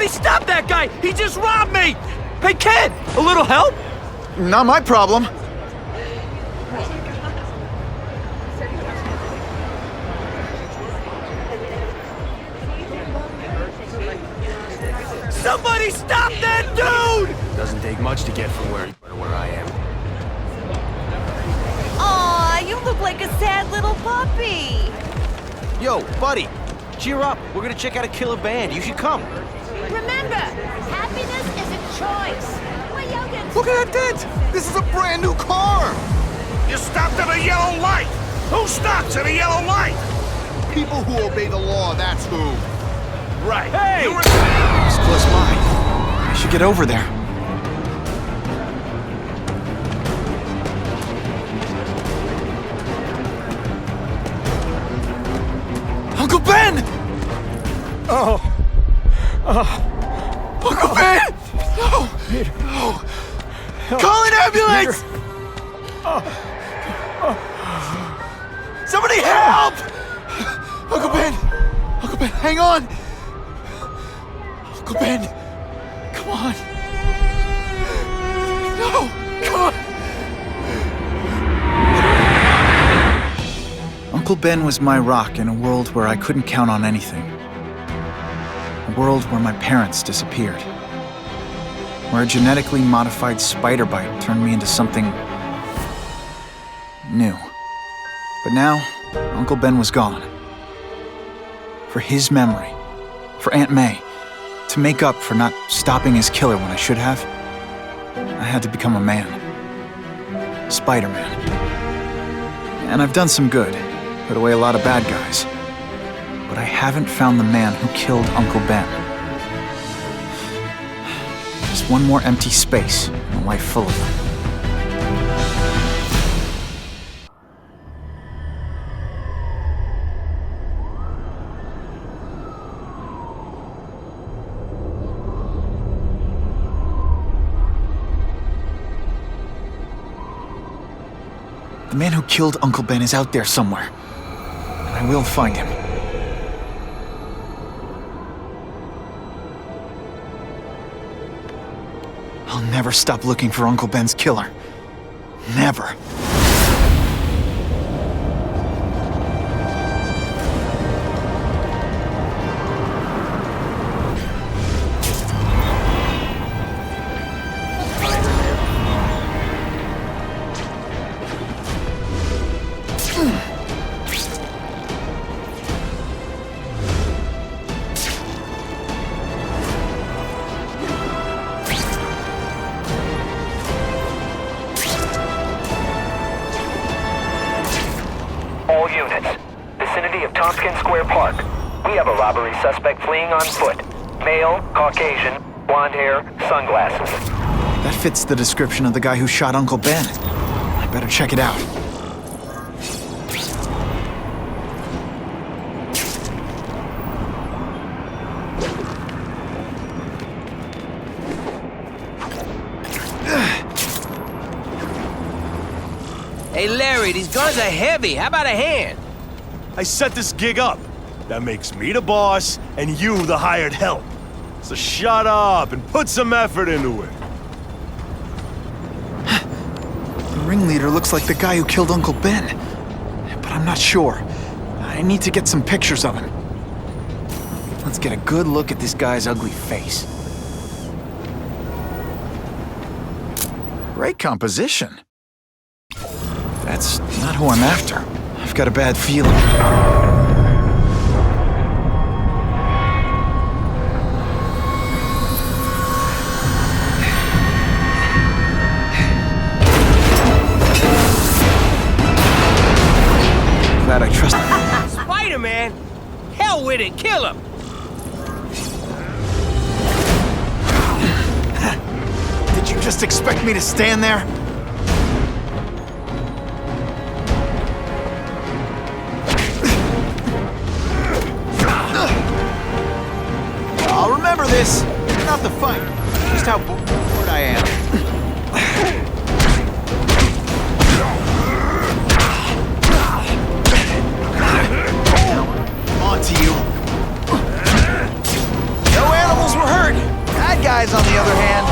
Somebody stop that guy! He just robbed me! Hey, kid! A little help? Not my problem. Somebody stop that dude! Doesn't take much to get from where I am. Aw, you look like a sad little puppy. Yo, buddy, cheer up. We're gonna check out a killer band. You should come. Remember, happiness is a choice. Look at that dent! This is a brand new car! You stopped at a yellow light! Who stops at a yellow light? People who obey the law, that's who. Right. Hey! You were... It's close by. I should get over there. Uncle Ben! Uncle Ben! No! No! Call an ambulance! Somebody help! Uncle Ben! Uncle Ben, hang on! Uncle Ben! Come on! No! Come on! Uncle Ben was my rock in a world where I couldn't count on anything. A world where my parents disappeared. Where a genetically modified spider bite turned me into something new. But now, Uncle Ben was gone. For his memory, for Aunt May, to make up for not stopping his killer when I should have, I had to become a man. Spider-Man. And I've done some good, put away a lot of bad guys. But I haven't found the man who killed Uncle Ben. Just one more empty space in a life full of them. The man who killed Uncle Ben is out there somewhere. And I will find him. I'll never stop looking for Uncle Ben's killer. Never. All units. Vicinity of Tompkins Square Park. We have a robbery suspect fleeing on foot. Male, Caucasian, blonde hair, sunglasses. That fits the description of the guy who shot Uncle Ben. I better check it out. Hey, Larry, these guns are heavy. How about a hand? I set this gig up. That makes me the boss and you the hired help. So shut up and put some effort into it. The ringleader looks like the guy who killed Uncle Ben. But I'm not sure. I need to get some pictures of him. Let's get a good look at this guy's ugly face. Great composition. That's not who I'm after. I've got a bad feeling. Glad I trust him. Spider-Man? Hell with it, kill him! Did you just expect me to stand there? I'll remember this. Not the fight, just how bored I am. On to you. No animals were hurt. guys, on the other hand...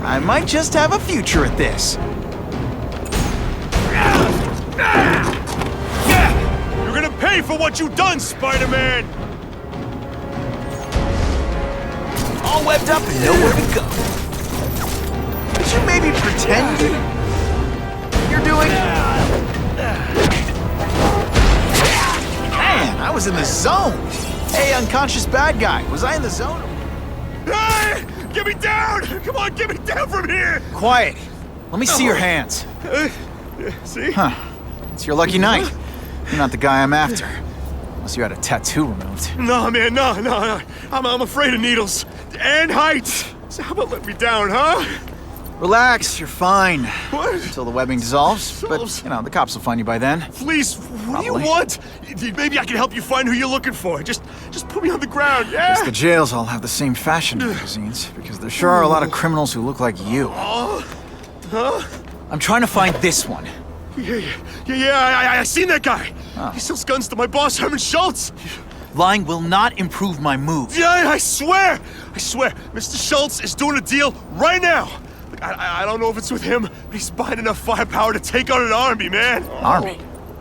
I might just have a future at this. You're gonna pay for what you've done, Spider-Man! All webbed up and nowhere to go. Could you maybe pretend you're doing? Man, I was in the zone. Hey, unconscious bad guy, was I in the zone? Hey! Get me down! Come on, get me down from here! Quiet. Let me see your hands. See? Huh. It's your lucky night. You're not the guy I'm after. Unless you had a tattoo removed. No, man, no. I'm afraid of needles. And heights. So how about let me down, huh? Relax, you're fine. What? Until the webbing dissolves. But, you know, the cops will find you by then. Please, what do you Probably. want? Maybe I can help you find who you're looking for. Just put me on the ground, yeah? Guess the jails all have the same fashion magazines, because there sure are a lot of criminals who look like you. Huh? I'm trying to find this one. Yeah, I seen that guy. Oh. He sells guns to my boss, Herman Schultz. Lying will not improve my moves. Yeah, I swear. Mr. Schultz is doing a deal right now. Look, I don't know if it's with him, but he's buying enough firepower to take on an army, man. Army?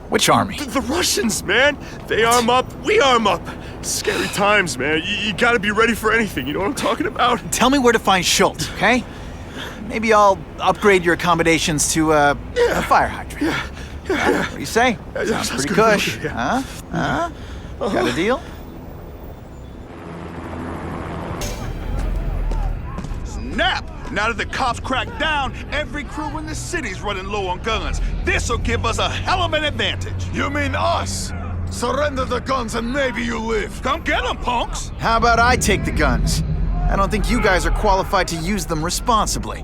Which army? The Russians, man. They arm up, we arm up. Scary times, man. You gotta be ready for anything, you know what I'm talking about? Tell me where to find Schultz, okay? Maybe I'll upgrade your accommodations to a fire hydrant. Yeah. What do you say? Sounds pretty good, cush. yeah. Huh? Got a deal? Snap! Now that the cops cracked down, every crew in the city's running low on guns. This'll give us a hell of an advantage. You mean us? Surrender the guns and maybe you live. Come get them, punks! How about I take the guns? I don't think you guys are qualified to use them responsibly.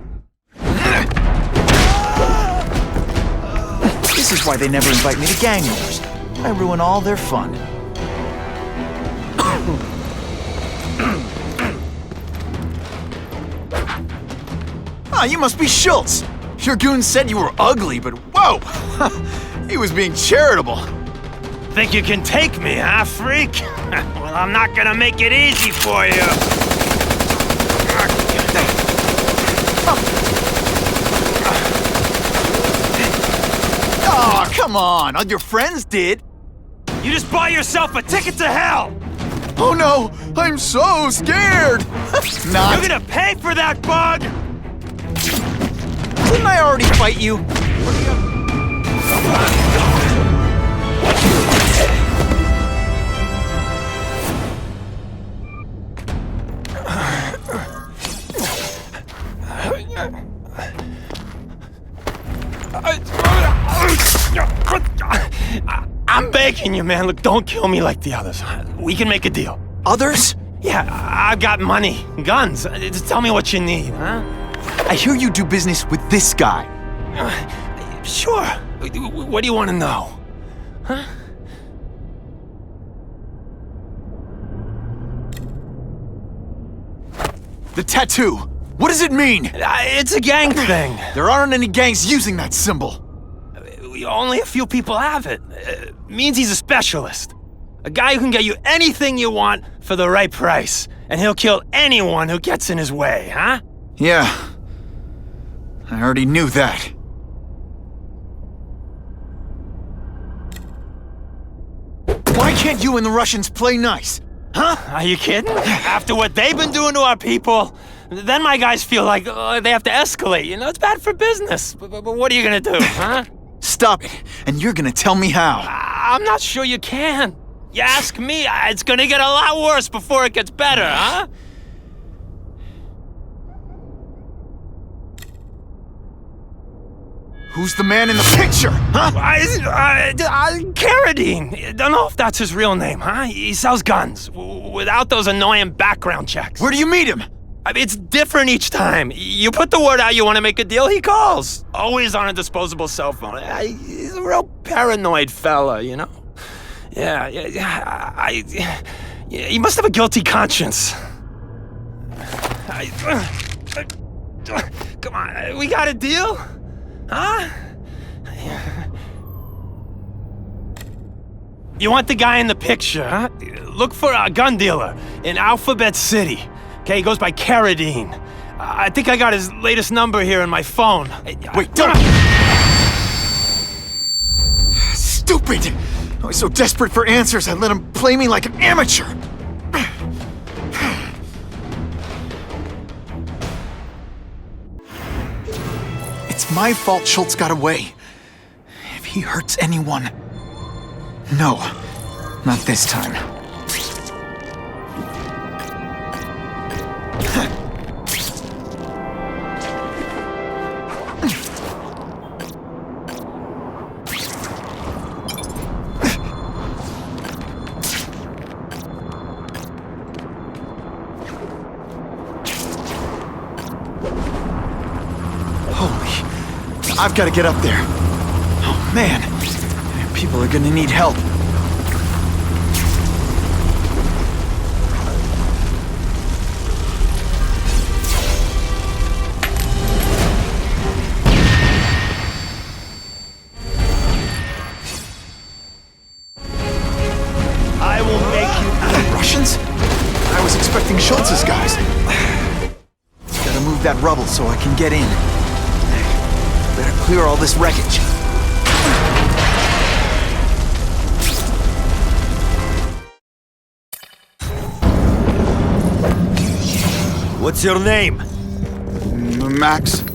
This is why they never invite me to gang wars. I ruin all their fun. You must be Schultz. Your goon said you were ugly, but whoa! He was being charitable. Think you can take me, huh, freak? Well, I'm not gonna make it easy for you. Oh, come on. All your friends did. You just bought yourself a ticket to hell! Oh no! I'm so scared! Not. You're gonna pay for that, bug! Didn't I already fight you? I'm begging you, man. Look, don't kill me like the others. We can make a deal. Others? Yeah, I've got money, guns. Just tell me what you need, huh? I hear you do business with this guy. Sure. What do you want to know? Huh? The tattoo. What does it mean? It's a gang thing. There aren't any gangs using that symbol. Only a few people have it. Means he's a specialist. A guy who can get you anything you want for the right price. And he'll kill anyone who gets in his way, huh? Yeah. I already knew that. Why can't you and the Russians play nice? Huh? Are you kidding? After what they've been doing to our people, then my guys feel like they have to escalate. You know, it's bad for business. But what are you gonna do, huh? Stop it, and you're gonna tell me how. I'm not sure you can. You ask me, it's gonna get a lot worse before it gets better, huh? Who's the man in the picture, huh? Carradine. Don't know if that's his real name, huh? He sells guns without those annoying background checks. Where do you meet him? I mean, it's different each time. You put the word out you want to make a deal, he calls. Always on a disposable cell phone. He's a real paranoid fella, you know? Yeah, he must have a guilty conscience. Come on, we got a deal? Huh? You want the guy in the picture, huh? Look for a gun dealer in Alphabet City. Okay, he goes by Carradine. I think I got his latest number here in my phone. Wait, don't! Stupid! I was so desperate for answers, I let him play me like an amateur! It's my fault Schultz got away. If he hurts anyone... No, not this time. I've got to get up there. Oh, man. People are gonna need help. I will make you... Russians? I was expecting Schultz's guys. Gotta move that rubble so I can get in. Better clear all this wreckage. What's your name?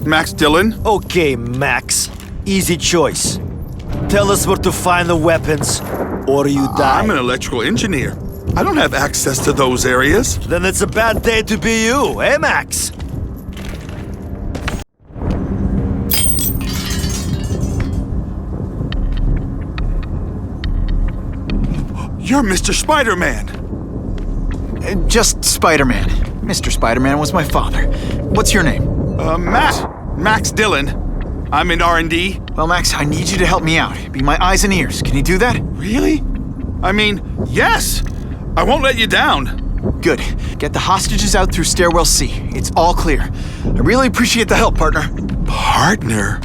Max Dillon? Okay, Max. Easy choice. Tell us where to find the weapons, or you die. I'm an electrical engineer. I don't have access to those areas. Then it's a bad day to be you, eh, Max? You're Mr. Spider-Man. Just Spider-Man. Mr. Spider-Man was my father. What's your name? Max Dillon. I'm in R&D. Well, Max, I need you to help me out. Be my eyes and ears. Can you do that? Really? I mean, yes. I won't let you down. Good. Get the hostages out through stairwell C. It's all clear. I really appreciate the help, partner. Partner?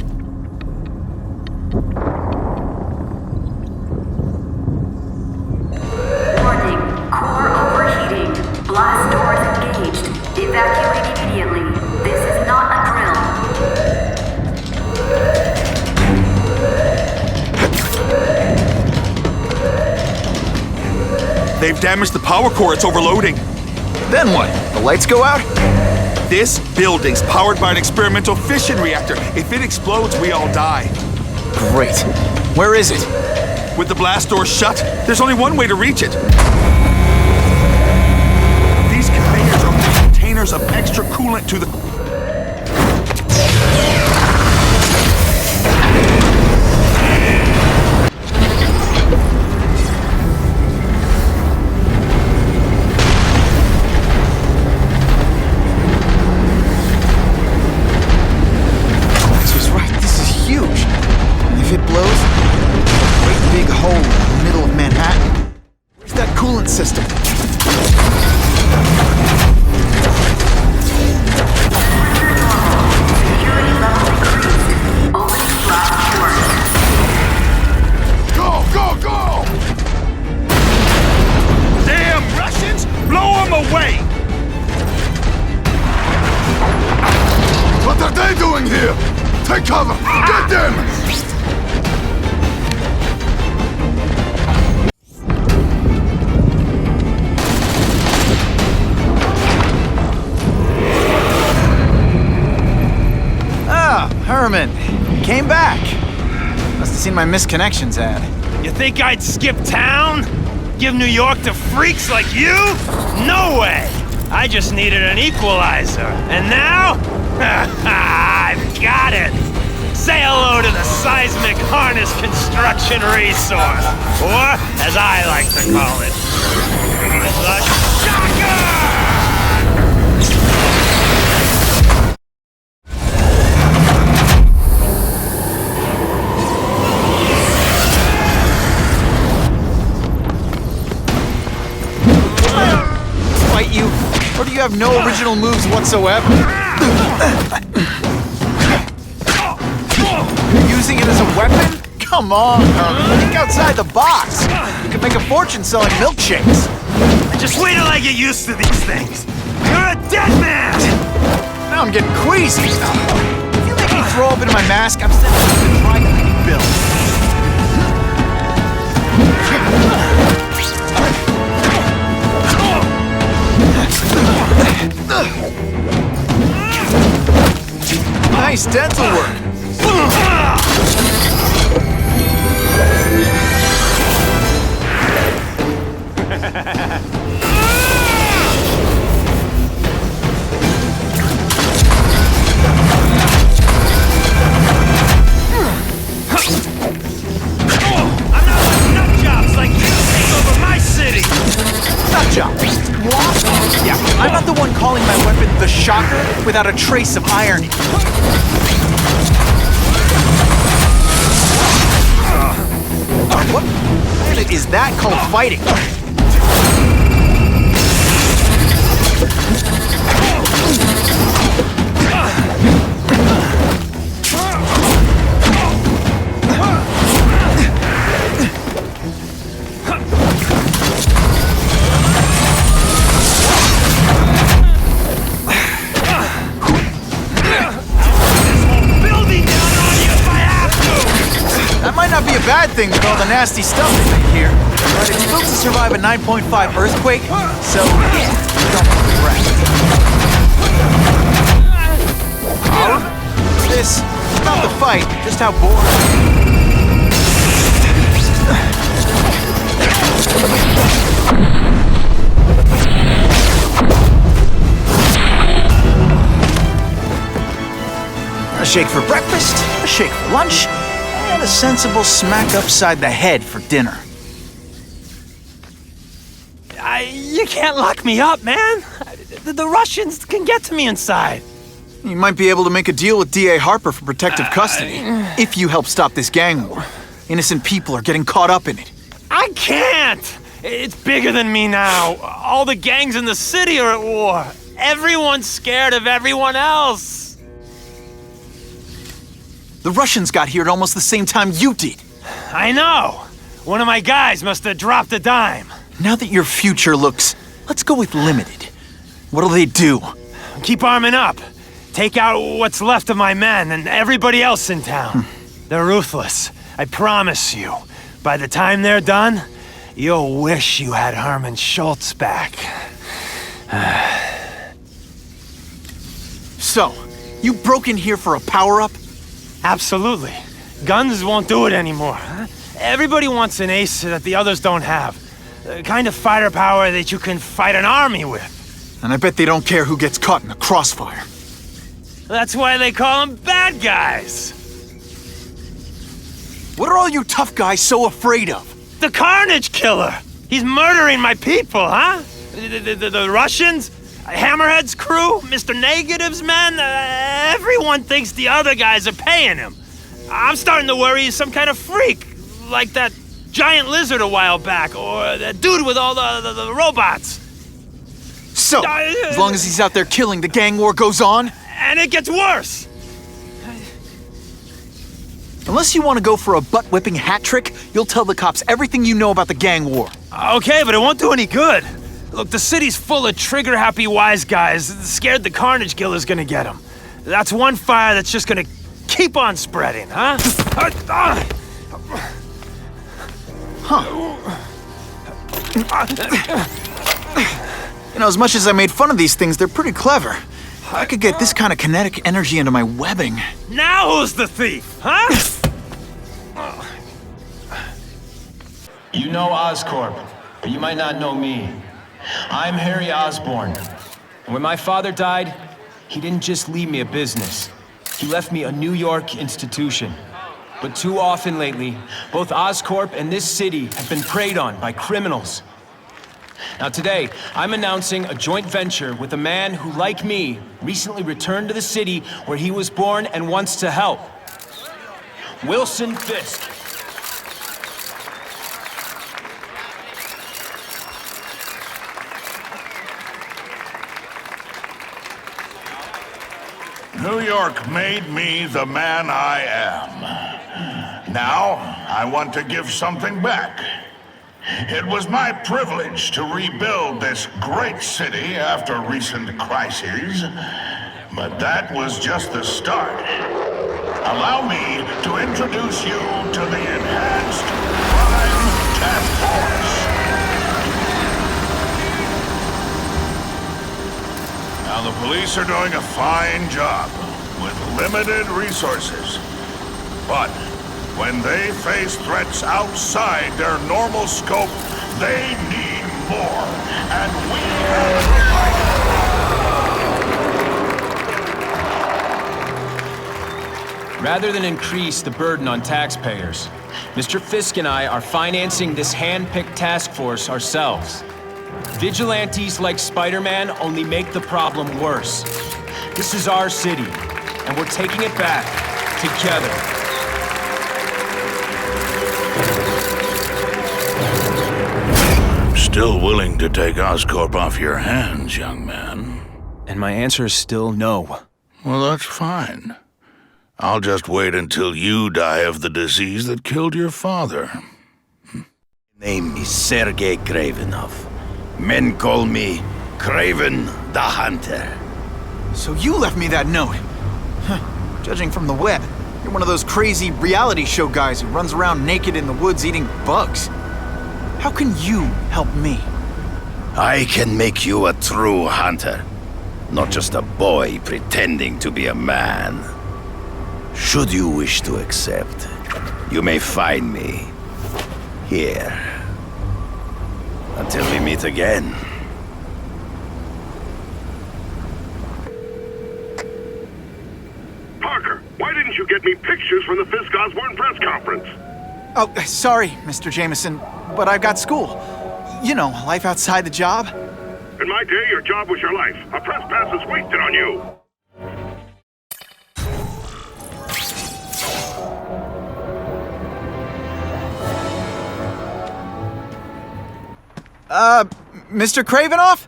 Warning. Core overheating. Blast doors engaged. Evacuate immediately. This is not a drill. They've damaged the power core. It's overloading. Then what? The lights go out? This building's powered by an experimental fission reactor. If it explodes, we all die. Great. Where is it? With the blast doors shut, there's only one way to reach it. These conveyors are containers of extra coolant to the... Max was right. This is huge. If it blows, a great big hole in the middle of Manhattan. Where's that coolant system? Security level increased. Opening blast doors. Go, go, go! Damn Russians! Blow them away! What are they doing here? Take cover! Get them! Ah, Herman. Came back. Must have seen my misconnections ad. You think I'd skip town? Give New York to freaks like you? No way! I just needed an equalizer. And now? I've got it! Say hello to the seismic harness construction resource. Or, as I like to call it, the shocker! Fight you? Or do you have no original moves whatsoever? You're using it as a weapon? Come on, Herman. Think outside the box. You can make a fortune selling milkshakes. Just wait till I get used to these things. You're a dead man! Now I'm getting queasy. If you make me throw up into my mask, I'm sending you to try to pay Bill. Nice dental work. Yeah, I'm not the one calling my weapon the Shocker without a trace of irony. What planet is that called fighting? Bad thing with all the nasty stuff they make here, but it's built to survive a 9.5 earthquake, so yeah, don't regret. This is not the fight, just how boring. A shake for breakfast, a shake for lunch, and a sensible smack upside the head for dinner. You can't lock me up, man. The Russians can get to me inside. You might be able to make a deal with D.A. Harper for protective custody, if you help stop this gang war. Innocent people are getting caught up in it. I can't! It's bigger than me now. All the gangs in the city are at war. Everyone's scared of everyone else. The Russians got here at almost the same time you did. I know. One of my guys must have dropped a dime. Now that your future looks, let's go with limited. What'll they do? Keep arming up. Take out what's left of my men and everybody else in town. They're ruthless. I promise you. By the time they're done, you'll wish you had Herman Schultz back. So, you broke in here for a power-up? Absolutely. Guns won't do it anymore. Everybody wants an ace that the others don't have. The kind of fighter power that you can fight an army with. And I bet they don't care who gets caught in the crossfire. That's why they call them bad guys. What are all you tough guys so afraid of? The Carnage Killer! He's murdering my people, huh? The Russians? Hammerhead's crew? Mr. Negative's men? Everyone thinks the other guys are paying him. I'm starting to worry he's some kind of freak, like that giant lizard a while back, or that dude with all the robots. So, as long as he's out there killing, the gang war goes on? And it gets worse! Unless you want to go for a butt-whipping hat trick, you'll tell the cops everything you know about the gang war. Okay, but it won't do any good. Look, the city's full of trigger-happy wise guys, scared the Carnage Killer's gonna get them. That's one fire that's just gonna keep on spreading, huh? You know, as much as I made fun of these things, they're pretty clever. I could get this kind of kinetic energy into my webbing. Now who's the thief, huh? You know Oscorp, but you might not know me. I'm Harry Osborn. And when my father died, he didn't just leave me a business. He left me a New York institution. But too often lately, both Oscorp and this city have been preyed on by criminals. Now today, I'm announcing a joint venture with a man who, like me, recently returned to the city where he was born and wants to help. Wilson Fisk. New York made me the man I am. Now, I want to give something back. It was my privilege to rebuild this great city after recent crises, but that was just the start. Allow me to introduce you to the Enhanced Crime Task Force. Now, the police are doing a fine job with limited resources. But when they face threats outside their normal scope, they need more. And we have provided. Rather than increase the burden on taxpayers, Mr. Fisk and I are financing this hand-picked task force ourselves. Vigilantes like Spider-Man only make the problem worse. This is our city, and we're taking it back together. Still willing to take Oscorp off your hands, young man? And my answer is still no. Well, that's fine. I'll just wait until you die of the disease that killed your father. Name is Sergei Kravenov. Men call me Kraven the Hunter. So you left me that note. Huh. Judging from the web, you're one of those crazy reality show guys who runs around naked in the woods eating bugs. How can you help me? I can make you a true hunter, not just a boy pretending to be a man. Should you wish to accept, you may find me here. Until we meet again. Parker, why didn't you get me pictures from the Fisk Osborn press conference? Oh, sorry, Mr. Jameson, but I've got school. You know, life outside the job. In my day, your job was your life. A press pass is wasted on you. Mr. Kravenov?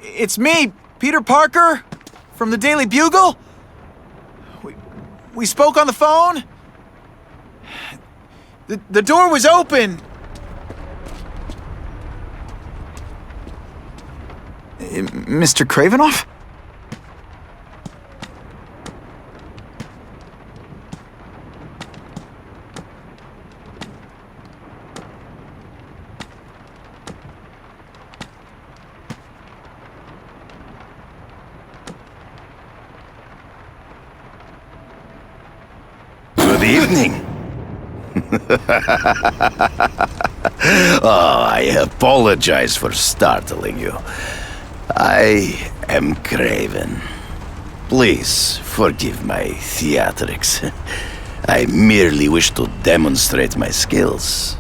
It's me, Peter Parker, from the Daily Bugle. We spoke on the phone. The door was open. Mr. Kravenov? Good evening. Oh, I apologize for startling you. I am Kraven. Please forgive my theatrics. I merely wish to demonstrate my skills.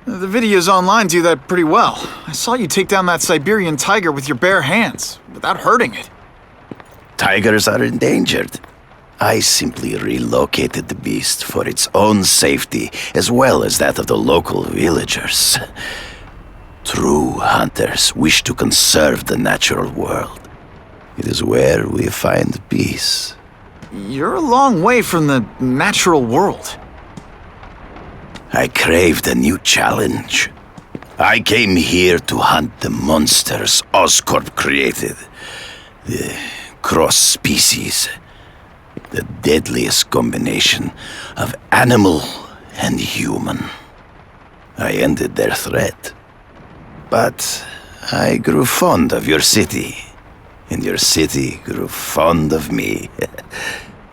The videos online do that pretty well. I saw you take down that Siberian tiger with your bare hands, without hurting it. Tigers are endangered. I simply relocated the beast for its own safety, as well as that of the local villagers. True hunters wish to conserve the natural world. It is where we find peace. You're a long way from the natural world. I craved a new challenge. I came here to hunt the monsters Oscorp created. The cross-species. The deadliest combination of animal and human. I ended their threat. But I grew fond of your city. And your city grew fond of me.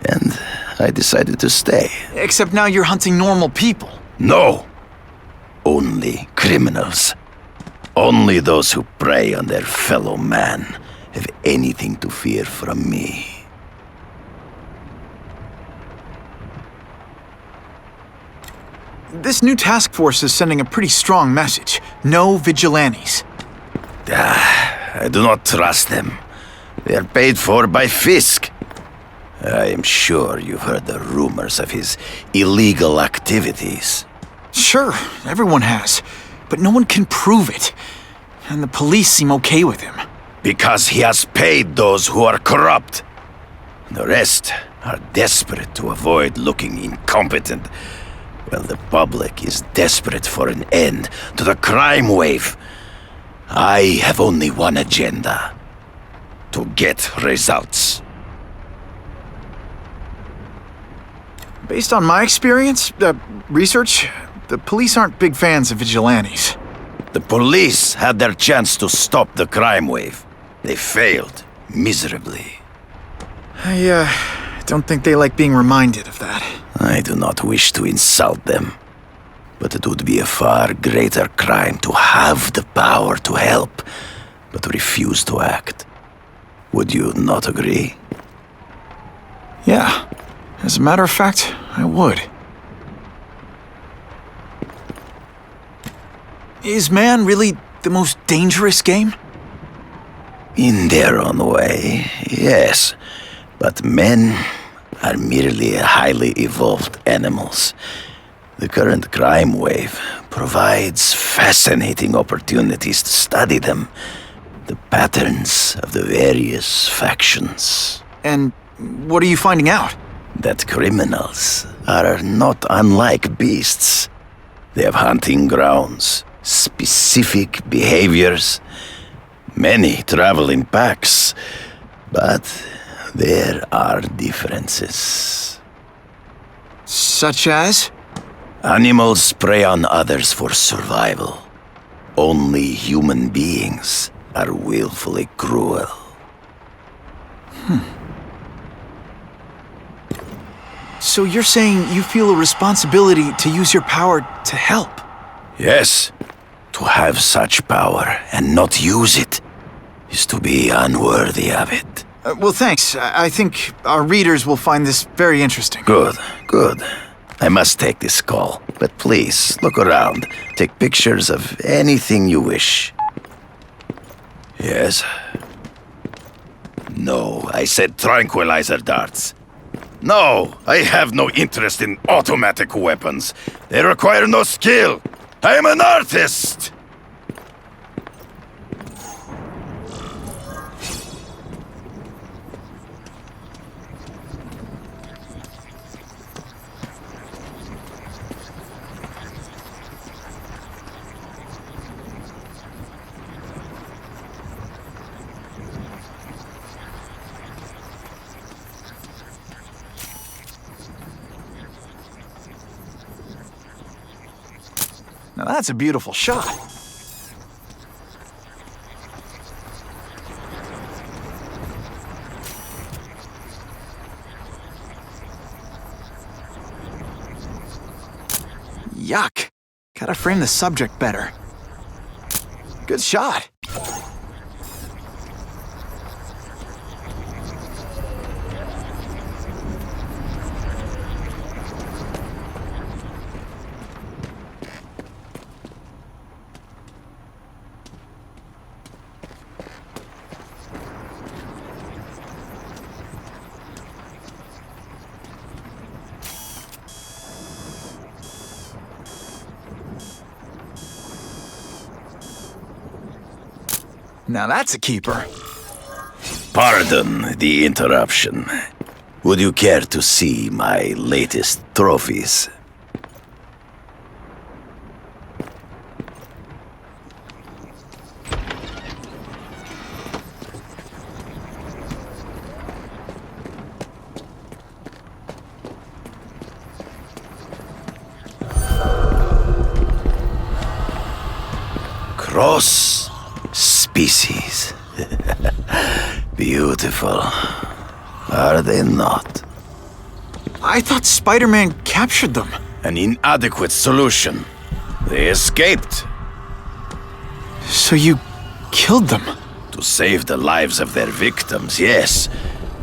And I decided to stay. Except now you're hunting normal people. No! Only criminals. Only those who prey on their fellow man have anything to fear from me. This new task force is sending a pretty strong message. No vigilantes. I do not trust them. They are paid for by Fisk. I am sure you've heard the rumors of his illegal activities. Sure, everyone has. But no one can prove it. And the police seem okay with him. Because he has paid those who are corrupt. The rest are desperate to avoid looking incompetent. Well, the public is desperate for an end to the crime wave. I have only one agenda: to get results. Based on my experience, research, the police aren't big fans of vigilantes. The police had their chance to stop the crime wave. They failed miserably. I don't think they like being reminded of that. I do not wish to insult them, but it would be a far greater crime to have the power to help, but refuse to act. Would you not agree? Yeah. As a matter of fact, I would. Is man really the most dangerous game? In their own way, yes. But men are merely highly evolved animals. The current crime wave provides fascinating opportunities to study them. The patterns of the various factions. And what are you finding out? That criminals are not unlike beasts. They have hunting grounds, specific behaviors. Many travel in packs, but there are differences. Such as? Animals prey on others for survival. Only human beings are willfully cruel. So you're saying you feel a responsibility to use your power to help? Yes. To have such power and not use it is to be unworthy of it. Well, thanks. I think our readers will find this very interesting. Good, good. I must take this call, but please, look around. Take pictures of anything you wish. Yes? No, I said tranquilizer darts. No, I have no interest in automatic weapons. They require no skill. I am an artist! Now that's a beautiful shot. Yuck. Gotta frame the subject better. Good shot. Now that's a keeper. Pardon the interruption. Would you care to see my latest trophies? Cross species. Beautiful. Are they not? I thought Spider-Man captured them. An inadequate solution. They escaped. So you killed them? To save the lives of their victims, yes.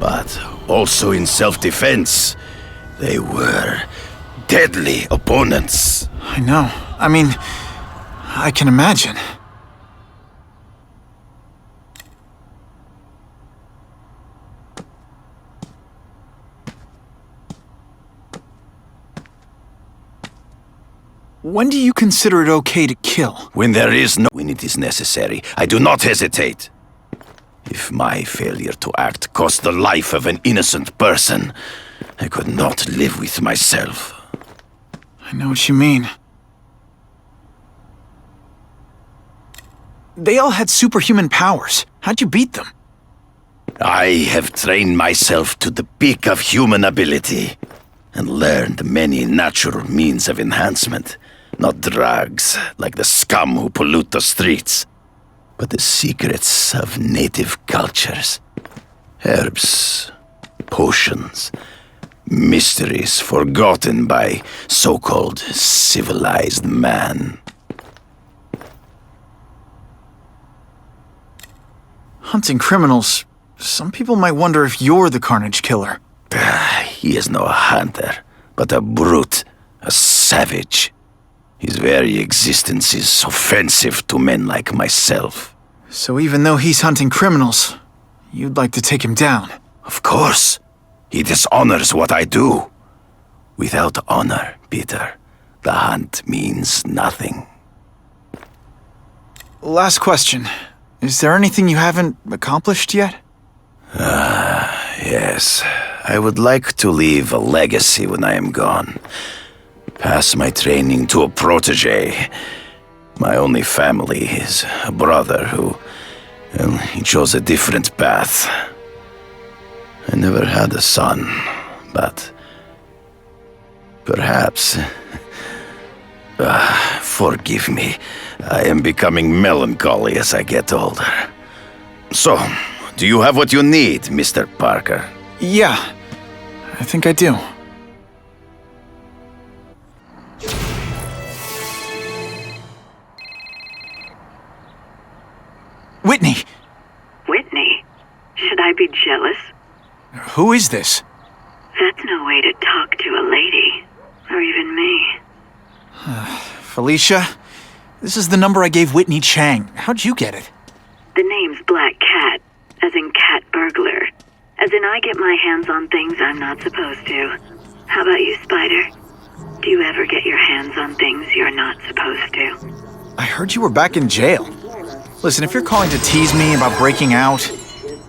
But also in self-defense. They were deadly opponents. I know. I mean, I can imagine. When do you consider it okay to kill? When there is no... When it is necessary, I do not hesitate. If my failure to act cost the life of an innocent person, I could not live with myself. I know what you mean. They all had superhuman powers. How'd you beat them? I have trained myself to the peak of human ability and learned many natural means of enhancement. Not drugs, like the scum who pollute the streets, but the secrets of native cultures. Herbs, potions, mysteries forgotten by so-called civilized man. Hunting criminals. Some people might wonder if you're the Carnage Killer. He is no hunter, but a brute, a savage. His very existence is offensive to men like myself. So even though he's hunting criminals, you'd like to take him down? Of course. He dishonors what I do. Without honor, Peter, the hunt means nothing. Last question. Is there anything you haven't accomplished yet? Yes. I would like to leave a legacy when I am gone. Pass my training to a protege. My only family is a brother who... well, he chose a different path. I never had a son, but... perhaps... forgive me. I am becoming melancholy as I get older. So, do you have what you need, Mr. Parker? Yeah, I think I do. Whitney! Whitney? Should I be jealous? Who is this? That's no way to talk to a lady. Or even me. Felicia? This is the number I gave Whitney Chang. How'd you get it? The name's Black Cat, as in cat burglar. As in I get my hands on things I'm not supposed to. How about you, Spider? Do you ever get your hands on things you're not supposed to? I heard you were back in jail. Listen, if you're calling to tease me about breaking out...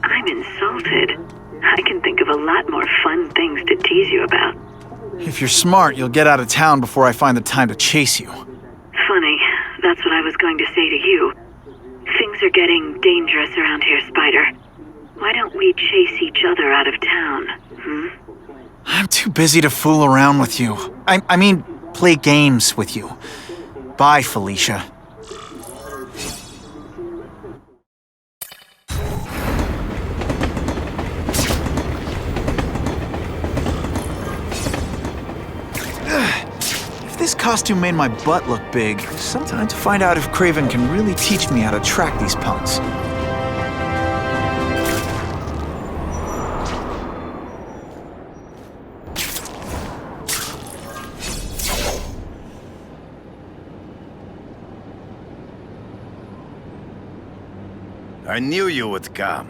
I'm insulted. I can think of a lot more fun things to tease you about. If you're smart, you'll get out of town before I find the time to chase you. Funny, that's what I was going to say to you. Things are getting dangerous around here, Spider. Why don't we chase each other out of town, I'm too busy to fool around with you. I mean, play games with you. Bye, Felicia. If this costume made my butt look big, it's some time to find out if Craven can really teach me how to track these punks. I knew you would come.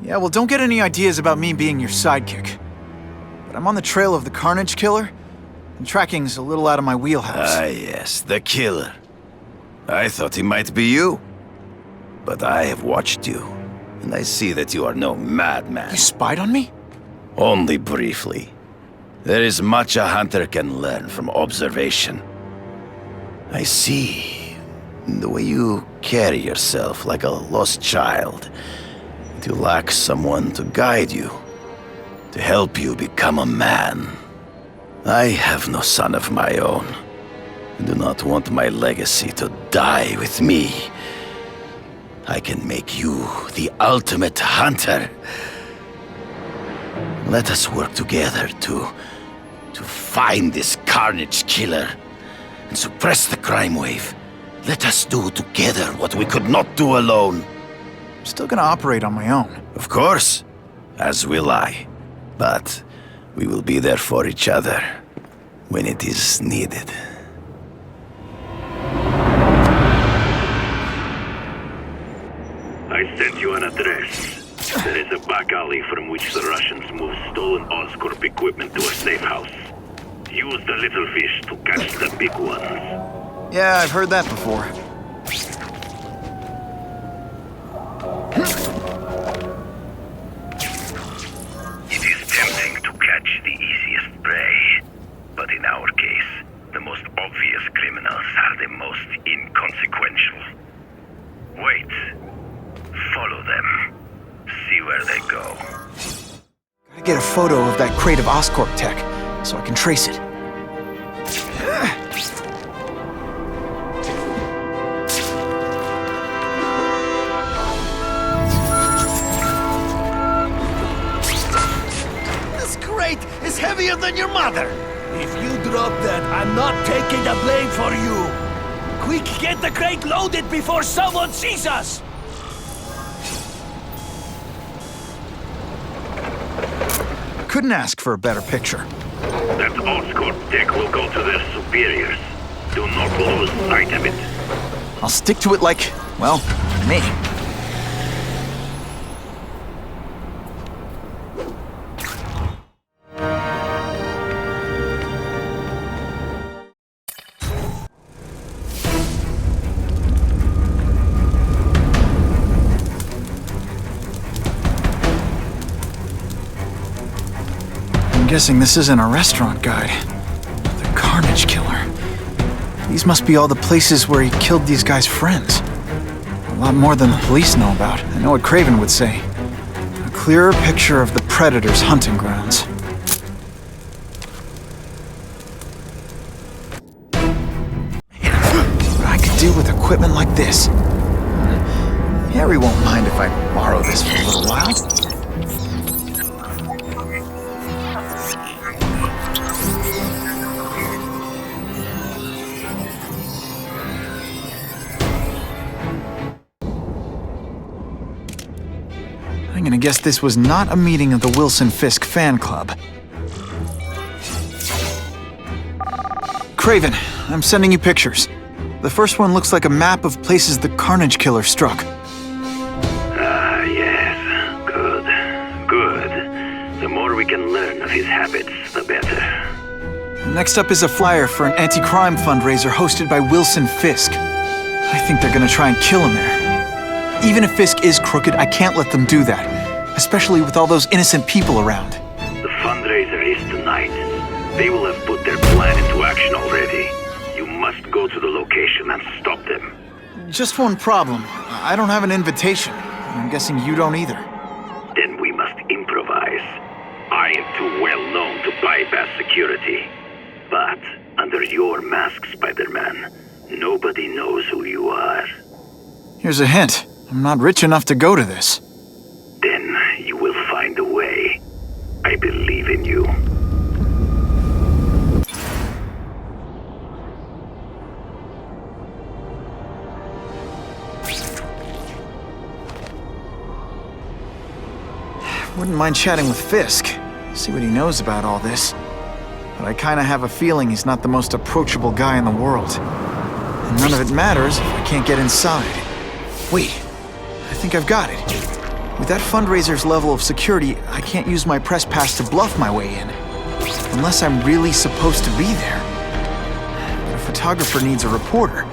Yeah, well, don't get any ideas about me being your sidekick. But I'm on the trail of the Carnage Killer, and tracking's a little out of my wheelhouse. Ah, yes, the killer. I thought he might be you. But I have watched you, and I see that you are no madman. You spied on me? Only briefly. There is much a hunter can learn from observation. I see the way you carry yourself like a lost child. That you lack someone to guide you, to help you become a man. I have no son of my own. I do not want my legacy to die with me. I can make you the ultimate hunter. Let us work together to find this Carnage Killer and suppress the crime wave. Let us do together what we could not do alone. I'm still gonna operate on my own. Of course, as will I. But we will be there for each other when it is needed. I sent you an address. There is a back alley from which the Russians move stolen Oscorp equipment to a safe house. Use the little fish to catch the big ones. Yeah, I've heard that before. It is tempting to catch the easiest prey. But in our case, the most criminals are the most inconsequential. Wait. Follow them. See where they go. Gotta get a photo of that crate of Oscorp tech, so I can trace it. This crate is heavier than your mother! If you drop that, I'm not taking the blame for you! Quick, get the crate loaded before someone sees us! Couldn't ask for a better picture. That Oscorp tech will go to their superiors. Do not lose sight of it. I'll stick to it like, well, me. I'm guessing this isn't a restaurant guide. The Carnage Killer. These must be all the places where he killed these guys' friends. A lot more than the police know about. I know what Craven would say. A clearer picture of the Predator's hunting grounds. What I could do with equipment like this. Harry won't mind if I borrow this for a little while. I'm gonna guess this was not a meeting of the Wilson Fisk fan club. Craven, I'm sending you pictures. The first one looks like a map of places the Carnage Killer struck. Ah, yes. Good. Good. The more we can learn of his habits, the better. Next up is a flyer for an anti-crime fundraiser hosted by Wilson Fisk. I think they're gonna try and kill him there. Even if Fisk is crooked, I can't let them do that. Especially with all those innocent people around. The fundraiser is tonight. They will have put their plan into action already. You must go to the location and stop them. Just one problem. I don't have an invitation. I'm guessing you don't either. Then we must improvise. I am too well known to bypass security. But under your mask, Spider-Man, nobody knows who you are. Here's a hint. I'm not rich enough to go to this. Then you will find a way. I believe in you. Wouldn't mind chatting with Fisk, see what he knows about all this. But I kinda have a feeling he's not the most approachable guy in the world. And none of it matters if I can't get inside. Wait, I think I've got it. With that fundraiser's level of security, I can't use my press pass to bluff my way in. Unless I'm really supposed to be there. But a photographer needs a reporter.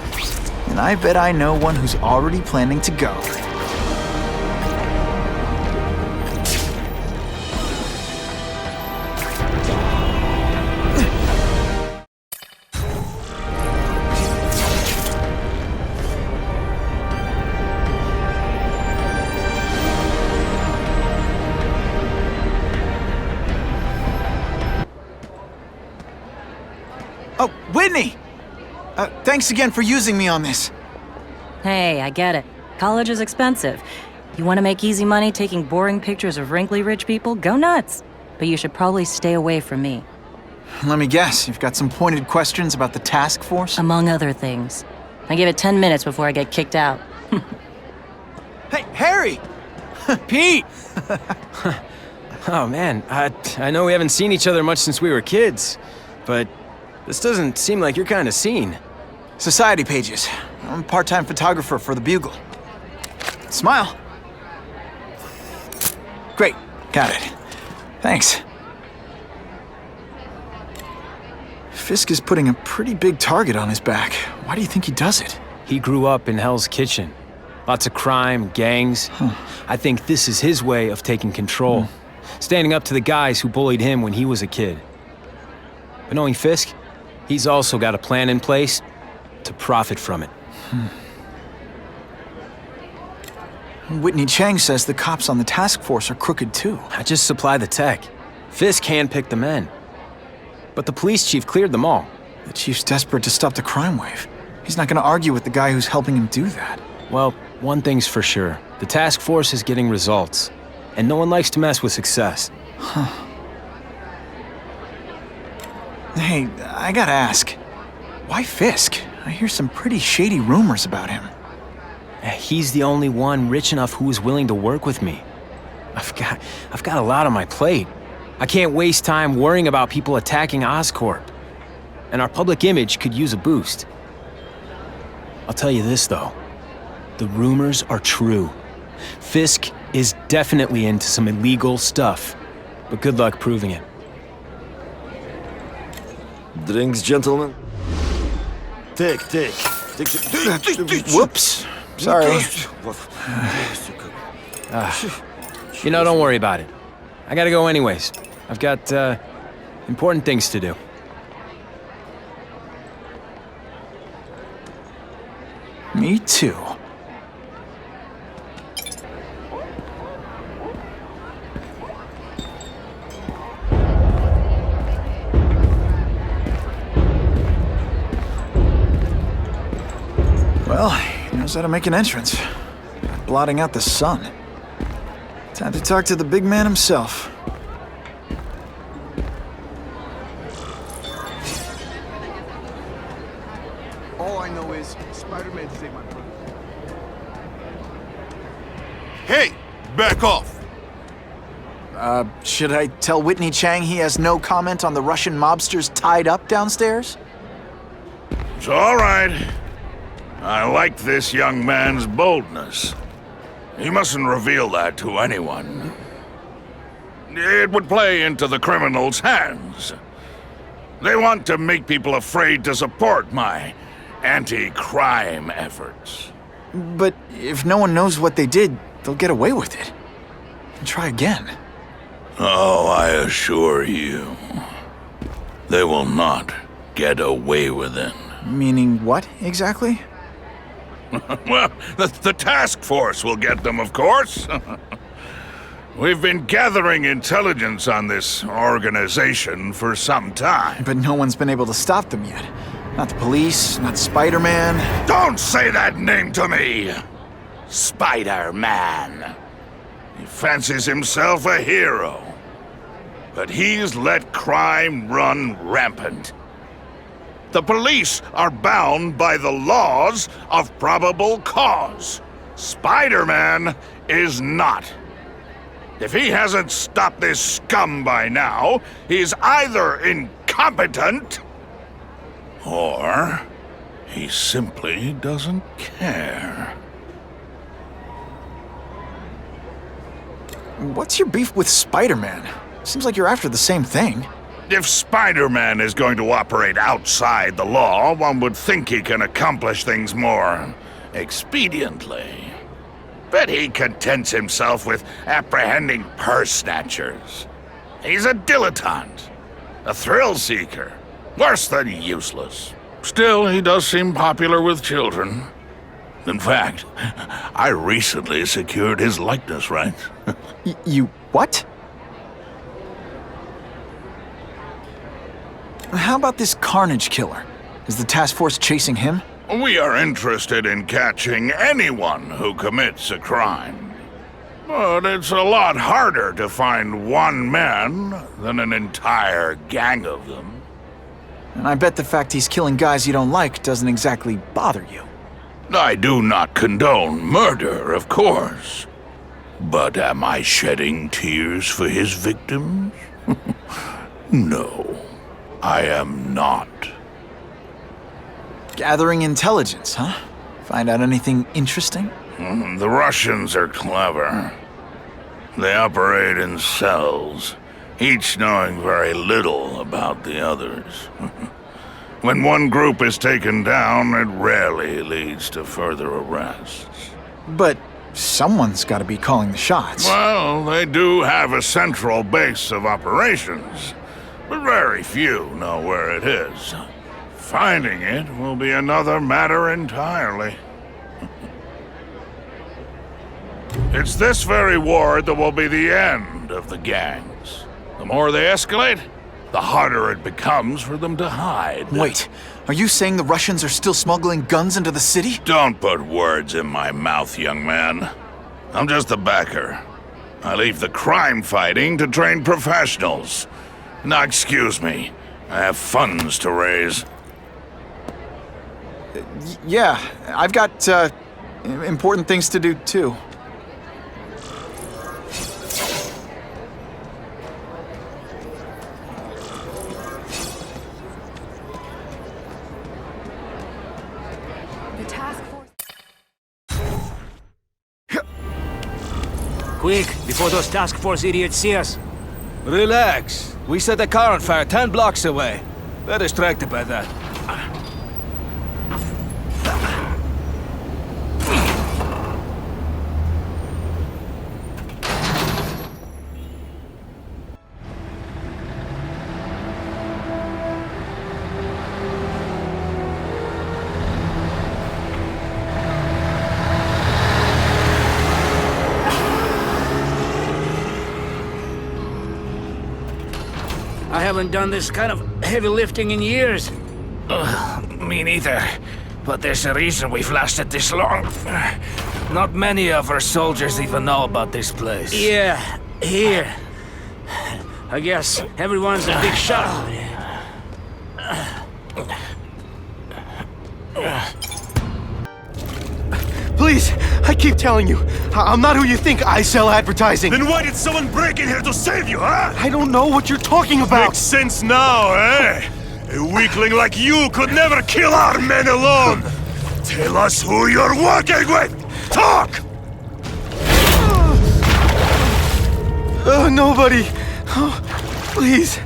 And I bet I know one who's already planning to go. Oh, Whitney! Thanks again for using me on this. Hey, I get it. College is expensive. You want to make easy money taking boring pictures of wrinkly rich people? Go nuts. But you should probably stay away from me. Let me guess, you've got some pointed questions about the task force? Among other things. I give it 10 minutes before I get kicked out. Hey, Harry! Pete! Oh man, I know we haven't seen each other much since we were kids, but this doesn't seem like your kind of scene. Society pages. I'm a part-time photographer for the Bugle. Smile. Great, got it. Thanks. Fisk is putting a pretty big target on his back. Why do you think he does it? He grew up in Hell's Kitchen. Lots of crime, gangs. I think this is his way of taking control. Standing up to the guys who bullied him when he was a kid. But knowing Fisk, he's also got a plan in place, to profit from it. Whitney Chang says the cops on the task force are crooked too. I just supply the tech. Fisk handpicked the men. But the police chief cleared them all. The chief's desperate to stop the crime wave. He's not gonna argue with the guy who's helping him do that. Well, one thing's for sure. The task force is getting results. And no one likes to mess with success. Huh. Hey, I gotta ask. Why Fisk? I hear some pretty shady rumors about him. He's the only one rich enough who is willing to work with me. I've got a lot on my plate. I can't waste time worrying about people attacking Oscorp. And our public image could use a boost. I'll tell you this, though. The rumors are true. Fisk is definitely into some illegal stuff. But good luck proving it. Drinks, gentlemen? Take. Whoops. Sorry. Don't worry about it. I gotta go anyways. I've got, important things to do. Me too. Well, he knows how to make an entrance. Blotting out the sun. Time to talk to the big man himself. All I know is Spider-Man saved my brother. Hey, back off. Should I tell Whitney Chang he has no comment on the Russian mobsters tied up downstairs? It's all right. I like this young man's boldness. He mustn't reveal that to anyone. It would play into the criminals' hands. They want to make people afraid to support my anti-crime efforts. But if no one knows what they did, they'll get away with it. And try again. Oh, I assure you, they will not get away with it. Meaning what, exactly? Well, the task force will get them, of course. We've been gathering intelligence on this organization for some time. But no one's been able to stop them yet. Not the police, not Spider-Man. Don't say that name to me! Spider-Man. He fancies himself a hero. But he's let crime run rampant. The police are bound by the laws of probable cause. Spider-Man is not. If he hasn't stopped this scum by now, he's either incompetent or he simply doesn't care. What's your beef with Spider-Man? Seems like you're after the same thing. If Spider-Man is going to operate outside the law, one would think he can accomplish things more expediently. But he contents himself with apprehending purse snatchers. He's a dilettante, a thrill seeker, worse than useless. Still, he does seem popular with children. In fact, I recently secured his likeness rights. You what? How about this Carnage killer? Is the task force chasing him? We are interested in catching anyone who commits a crime. But it's a lot harder to find one man than an entire gang of them. And I bet the fact he's killing guys you don't like doesn't exactly bother you. I do not condone murder, of course. But am I shedding tears for his victims? No, I am not. Gathering intelligence, huh? Find out anything interesting? The Russians are clever. They operate in cells, each knowing very little about the others. When one group is taken down, it rarely leads to further arrests. But someone's got to be calling the shots. Well, they do have a central base of operations, but very few know where it is. Finding it will be another matter entirely. It's this very ward that will be the end of the gangs. The more they escalate, the harder it becomes for them to hide. Wait, are you saying the Russians are still smuggling guns into the city? Don't put words in my mouth, young man. I'm just a backer. I leave the crime fighting to trained professionals. Now, excuse me. I have funds to raise. Yeah, I've got, important things to do, too. The task force. Quick, before those task force idiots see us. Relax. We set a car on fire 10 blocks away. They're distracted by that. I haven't done this kind of heavy lifting in years. Me neither. But there's a reason we've lasted this long. Not many of our soldiers even know about this place. Yeah, here. I guess everyone's a big shot. Please, I keep telling you, I'm not who you think. I sell advertising. Then why did someone break in here to save you, huh? I don't know what you're talking about. Makes sense now, eh? A weakling like you could never kill our men alone. Tell us who you're working with. Talk! Nobody. Oh, please.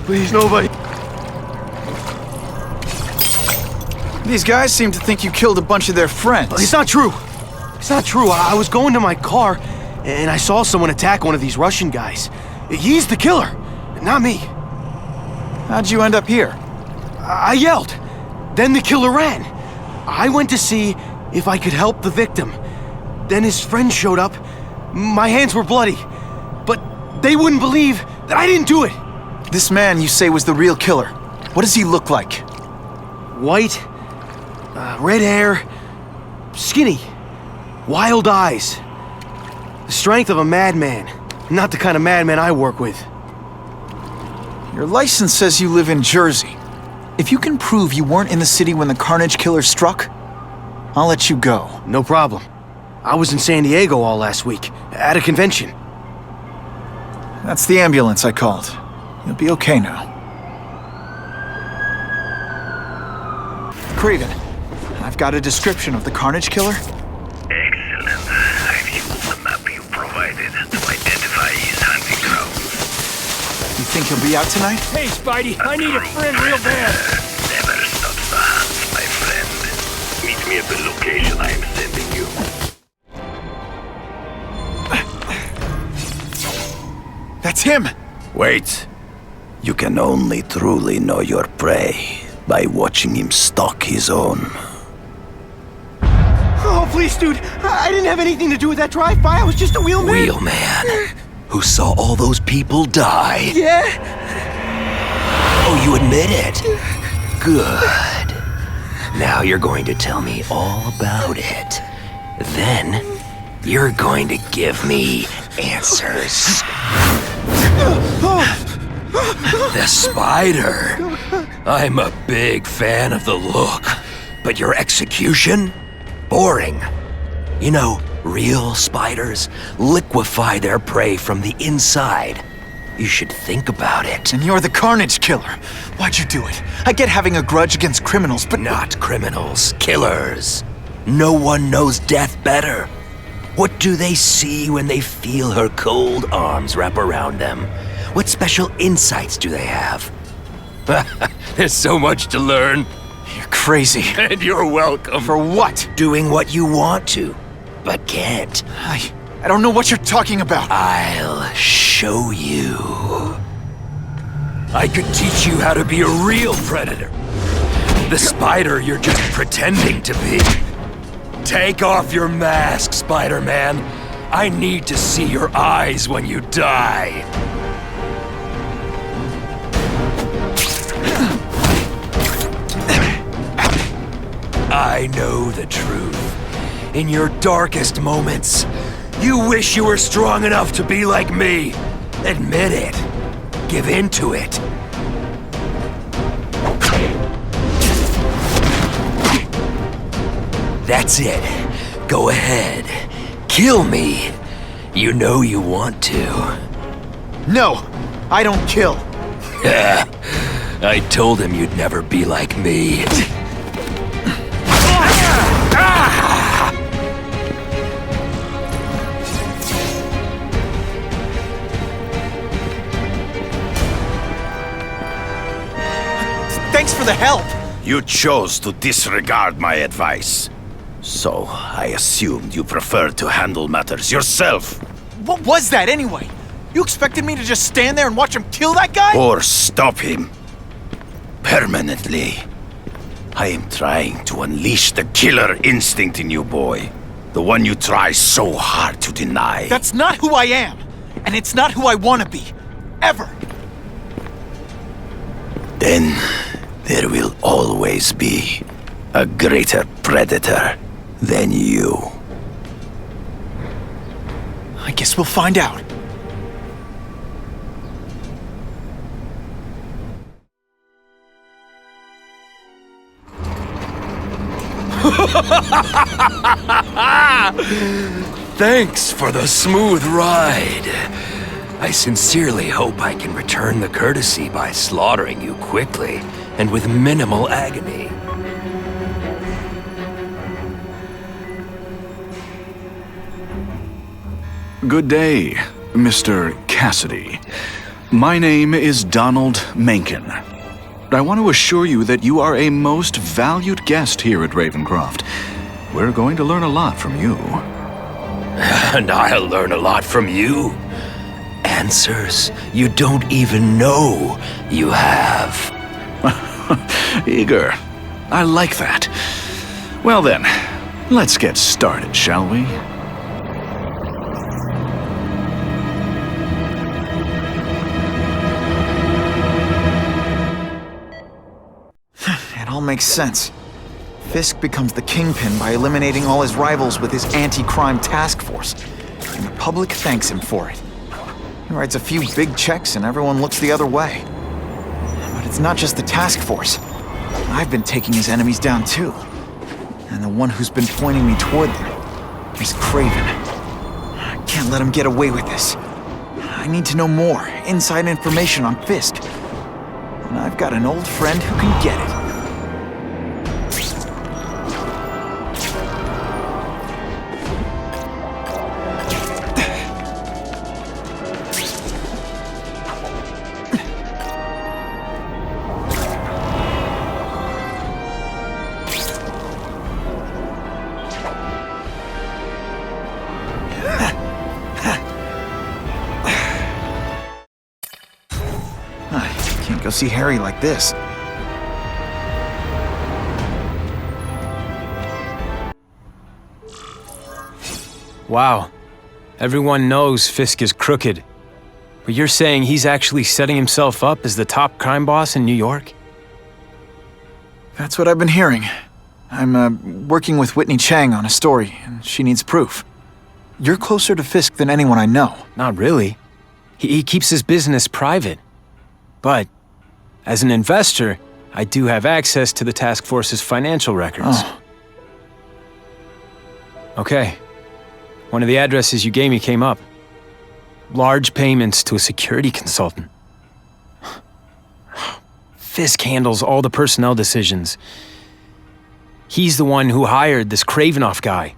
Please, nobody. These guys seem to think you killed a bunch of their friends. It's not true. It's not true. I was going to my car, and I saw someone attack one of these Russian guys. He's the killer, not me. How'd you end up here? I yelled. Then the killer ran. I went to see if I could help the victim. Then his friend showed up. My hands were bloody. But they wouldn't believe that I didn't do it. This man you say was the real killer. What does he look like? White, red hair, skinny, wild eyes. The strength of a madman. Not the kind of madman I work with. Your license says you live in Jersey. If you can prove you weren't in the city when the Carnage Killer struck, I'll let you go. No problem. I was in San Diego all last week, at a convention. That's the ambulance I called. You'll be okay now. Craven, I've got a description of the Carnage Killer. Excellent. I've used the map you provided to identify his hunting grounds. You think he'll be out tonight? Hey, Spidey, I need a friend real bad. Never stops the hunt, my friend. Meet me at the location I am sending you. That's him! Wait. You can only truly know your prey by watching him stalk his own. Oh, please, dude. I didn't have anything to do with that drive-by. I was just a wheelman. Wheelman? Who saw all those people die? Yeah? Oh, you admit it? Good. Now you're going to tell me all about it. Then, you're going to give me answers. The spider. I'm a big fan of the look, but your execution? Boring. You know, real spiders liquefy their prey from the inside. You should think about it. And you're the Carnage Killer. Why'd you do it? I get having a grudge against criminals, but not criminals, killers. No one knows death better. What do they see when they feel her cold arms wrap around them? What special insights do they have? There's so much to learn. You're crazy. And you're welcome. For what? Doing what you want to, but can't. I don't know what you're talking about. I'll show you. I could teach you how to be a real predator. the Spider you're just pretending to be. Take off your mask, Spider-Man. I need to see your eyes when you die. I know the truth. In your darkest moments, you wish you were strong enough to be like me. Admit it. Give in to it. That's it. Go ahead. Kill me. You know you want to. No, I don't kill. I told him you'd never be like me. Thanks for the help. You chose to disregard my advice. So, I assumed you preferred to handle matters yourself. What was that anyway? You expected me to just stand there and watch him kill that guy? Or stop him. Permanently. I am trying to unleash the killer instinct in you, boy. The one you try so hard to deny. That's not who I am. And it's not who I want to be. Ever. Then, there will always be a greater predator than you. I guess we'll find out. Thanks for the smooth ride. I sincerely hope I can return the courtesy by slaughtering you quickly and with minimal agony. Good day, Mr. Cassidy. My name is Donald Mencken. I want to assure you that you are a most valued guest here at Ravencroft. We're going to learn a lot from you. And I'll learn a lot from you. Answers you don't even know you have. Eager. I like that. Well then, let's get started, shall we? It all makes sense. Fisk becomes the kingpin by eliminating all his rivals with his anti-crime task force. And the public thanks him for it. He writes a few big checks and everyone looks the other way. But it's not just the task force. I've been taking his enemies down too. And the one who's been pointing me toward them is Craven. I can't let him get away with this. I need to know more, inside information on Fisk. And I've got an old friend who can get it. Go see Harry like this. Wow. Everyone knows Fisk is crooked. But you're saying he's actually setting himself up as the top crime boss in New York? That's what I've been hearing. I'm working with Whitney Chang on a story, and she needs proof. You're closer to Fisk than anyone I know. Not really. He keeps his business private. But as an investor, I do have access to the task force's financial records. Oh. Okay. One of the addresses you gave me came up. Large payments to a security consultant. Fisk handles all the personnel decisions. He's the one who hired this Kravinoff guy.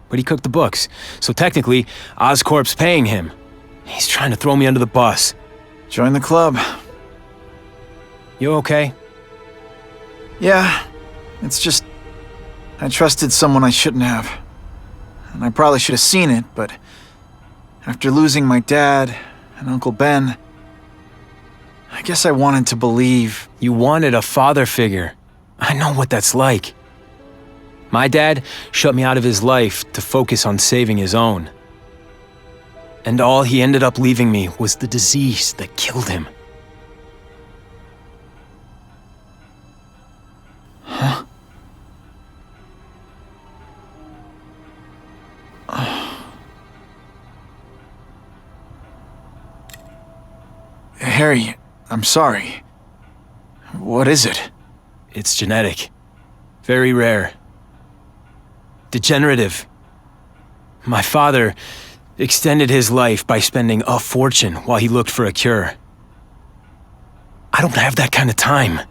But he cooked the books, so technically, Oscorp's paying him. He's trying to throw me under the bus. Join the club. You okay? Yeah, it's just... I trusted someone I shouldn't have. And I probably should have seen it, but... after losing my dad and Uncle Ben... I guess I wanted to believe... You wanted a father figure. I know what that's like. My dad shut me out of his life to focus on saving his own. And all he ended up leaving me was the disease that killed him. Huh? Harry, I'm sorry. What is it? It's genetic. Very rare. Degenerative. My father extended his life by spending a fortune while he looked for a cure. I don't have that kind of time.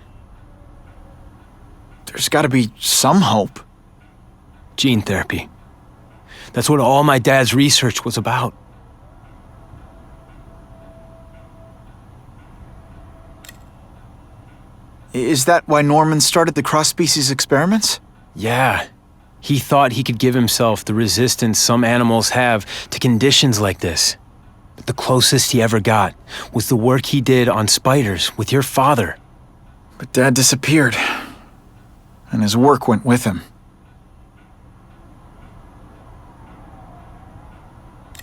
There's gotta be some hope. Gene therapy. That's what all my dad's research was about. Is that why Norman started the cross-species experiments? Yeah. He thought he could give himself the resistance some animals have to conditions like this. But the closest he ever got was the work he did on spiders with your father. But Dad disappeared, and his work went with him.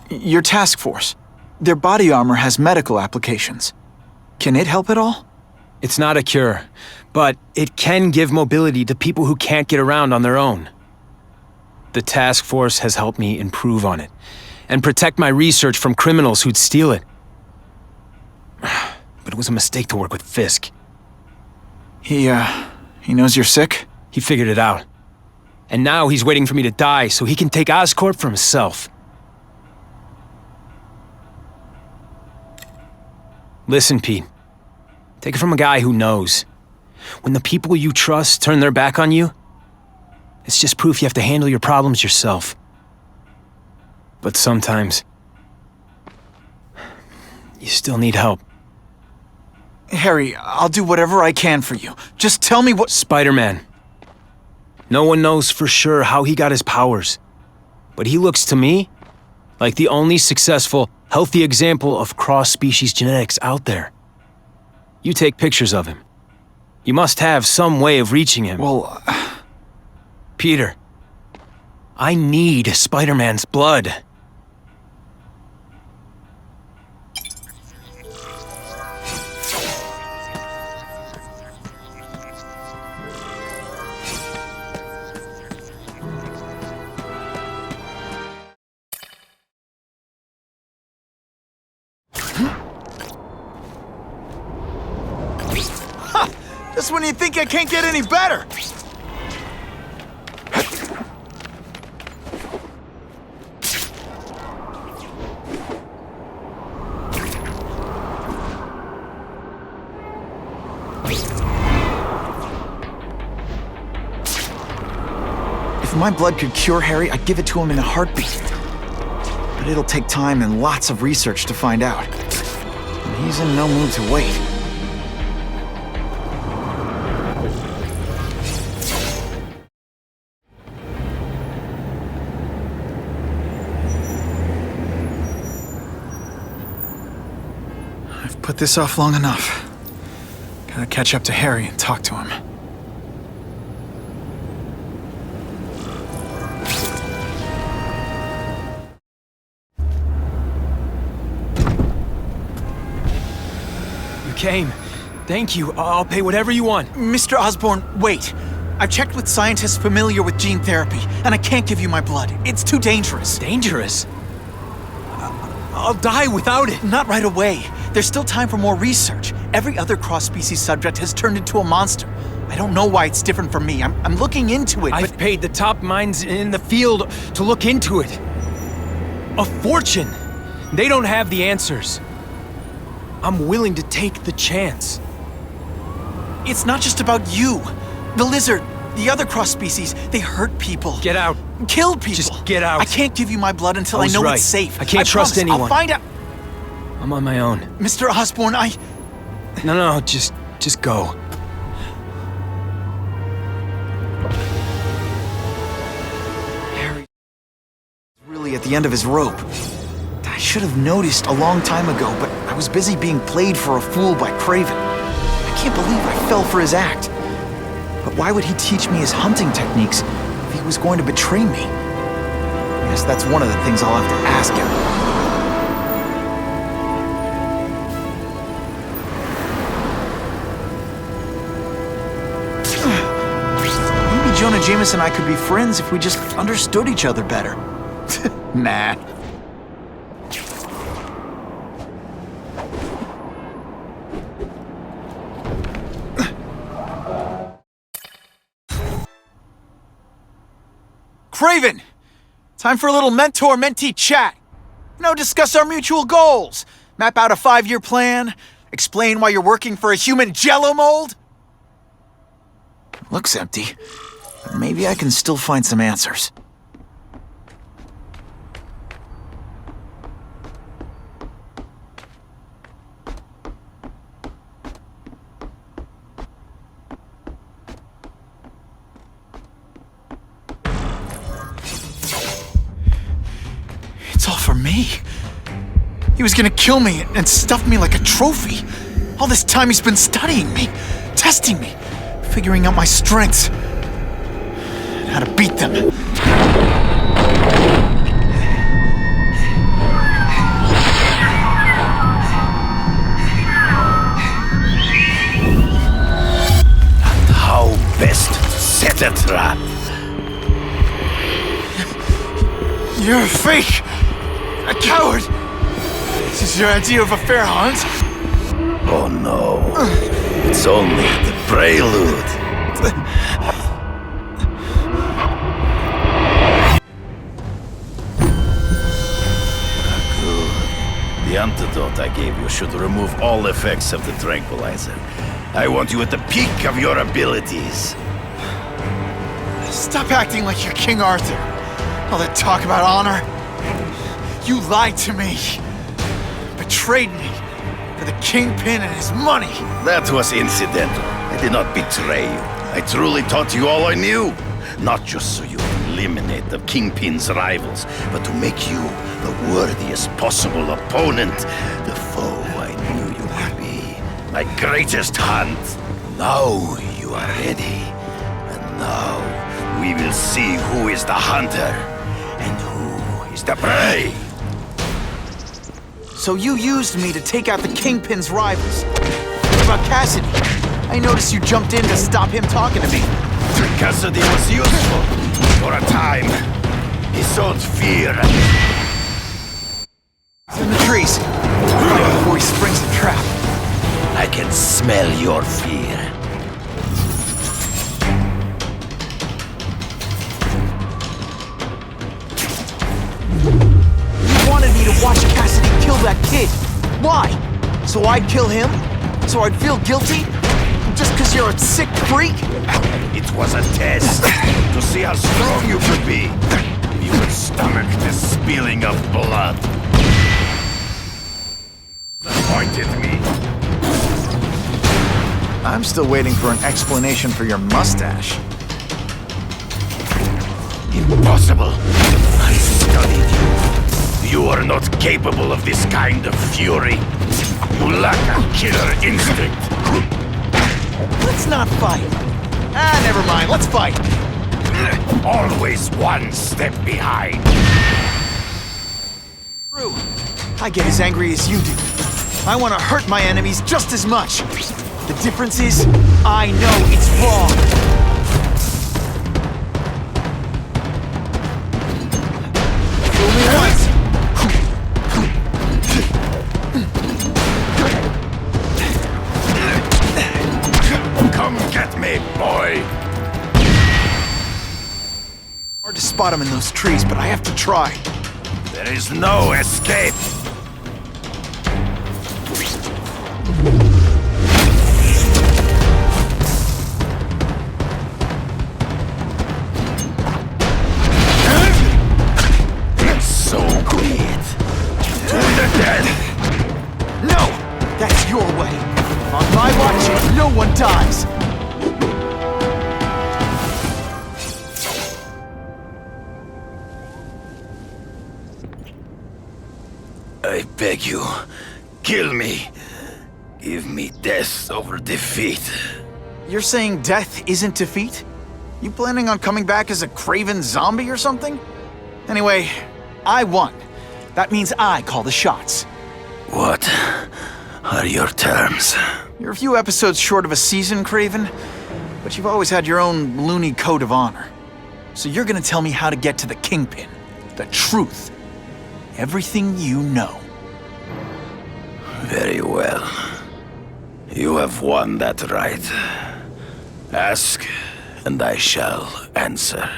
Your task force, their body armor has medical applications. Can it help at all? It's not a cure, but it can give mobility to people who can't get around on their own. The task force has helped me improve on it, and protect my research from criminals who'd steal it. But it was a mistake to work with Fisk. He knows you're sick? He figured it out. And now he's waiting for me to die so he can take Oscorp for himself. Listen, Pete. Take it from a guy who knows. When the people you trust turn their back on you, it's just proof you have to handle your problems yourself. But sometimes, you still need help. Harry, I'll do whatever I can for you. Just tell me what— Spider-Man. No one knows for sure how he got his powers. But he looks to me like the only successful, healthy example of cross-species genetics out there. You take pictures of him. You must have some way of reaching him. Well, Peter, I need Spider-Man's blood. just when you think I can't get any better! If my blood could cure Harry, I'd give it to him in a heartbeat. But it'll take time and lots of research to find out. And he's in no mood to wait. I've put this off long enough. Gotta catch up to Harry and talk to him. Came. Thank you. I'll pay whatever you want. Mr. Osborn, wait. I've checked with scientists familiar with gene therapy, and I can't give you my blood. It's too dangerous. Dangerous? I'll die without it. Not right away. There's still time for more research. Every other cross-species subject has turned into a monster. I don't know why it's different from me. I'm looking into it, I've paid the top minds in the field to look into it. A fortune. They don't have the answers. I'm willing to take the chance. It's not just about you. The lizard, the other cross-species, they hurt people. Get out. Kill people. Just get out. I can't give you my blood until I know right. it's safe. I can't trust promise. anyone. I'll find out. I'm on my own. Mr. Osborn, No, just go. Harry really at the end of his rope. I should have noticed a long time ago, but I was busy being played for a fool by Craven. I can't believe I fell for his act. But why would he teach me his hunting techniques if he was going to betray me? I guess that's one of the things I'll have to ask him. Maybe Jonah Jameson and I could be friends if we just understood each other better. Nah. Craven! Time for a little mentor-mentee chat. Discuss our mutual goals. Map out a 5-year plan. Explain why you're working for a human jello mold. Looks empty. But maybe I can still find some answers. It's all for me. He was gonna kill me and stuff me like a trophy. All this time he's been studying me, testing me, figuring out my strengths, and how to beat them. And how best to set a trap. You're a fake! A coward! This is your idea of a fair hunt? Oh no. It's only the prelude. Good. The antidote I gave you should remove all effects of the tranquilizer. I want you at the peak of your abilities. Stop acting like you're King Arthur. All that talk about honor. You lied to me. Betrayed me for the Kingpin and his money. That was incidental. I did not betray you. I truly taught you all I knew. Not just so you eliminate the Kingpin's rivals, but to make you the worthiest possible opponent, the foe I knew you would be. My greatest hunt. Now you are ready. And now we will see who is the hunter and who is the prey. So you used me to take out the Kingpin's rivals. What about Cassidy? I noticed you jumped in to stop him talking to me. Cassidy was useful for a time. He sowed fear. He's in the trees. Right before he springs the trap. I can smell your fear. You wanted me to watch Cassidy kill that kid. Why? So I'd kill him? So I'd feel guilty? Just because you're a sick freak? It was a test to see how strong you could be. If you could stomach the spilling of blood. Disappointed me. I'm still waiting for an explanation for your mustache. Impossible. I studied you. You are not capable of this kind of fury. You lack a killer instinct. Let's not fight. Never mind. Let's fight. Always one step behind. True. I get as angry as you do. I want to hurt my enemies just as much. The difference is, I know it's wrong. Fool me once. Come get me, boy. Hard to spot him in those trees, but I have to try. There is no escape. So quiet. To the dead. No! That's your way. On my watch, no one dies. I beg you, kill me. Give me death over defeat. You're saying death isn't defeat? You planning on coming back as a craven zombie or something? Anyway, I won. That means I call the shots. What are your terms? You're a few episodes short of a season, Craven, but you've always had your own loony code of honor. So you're gonna tell me how to get to the Kingpin. The truth. Everything you know. Very well. You have won that right. Ask, and I shall answer.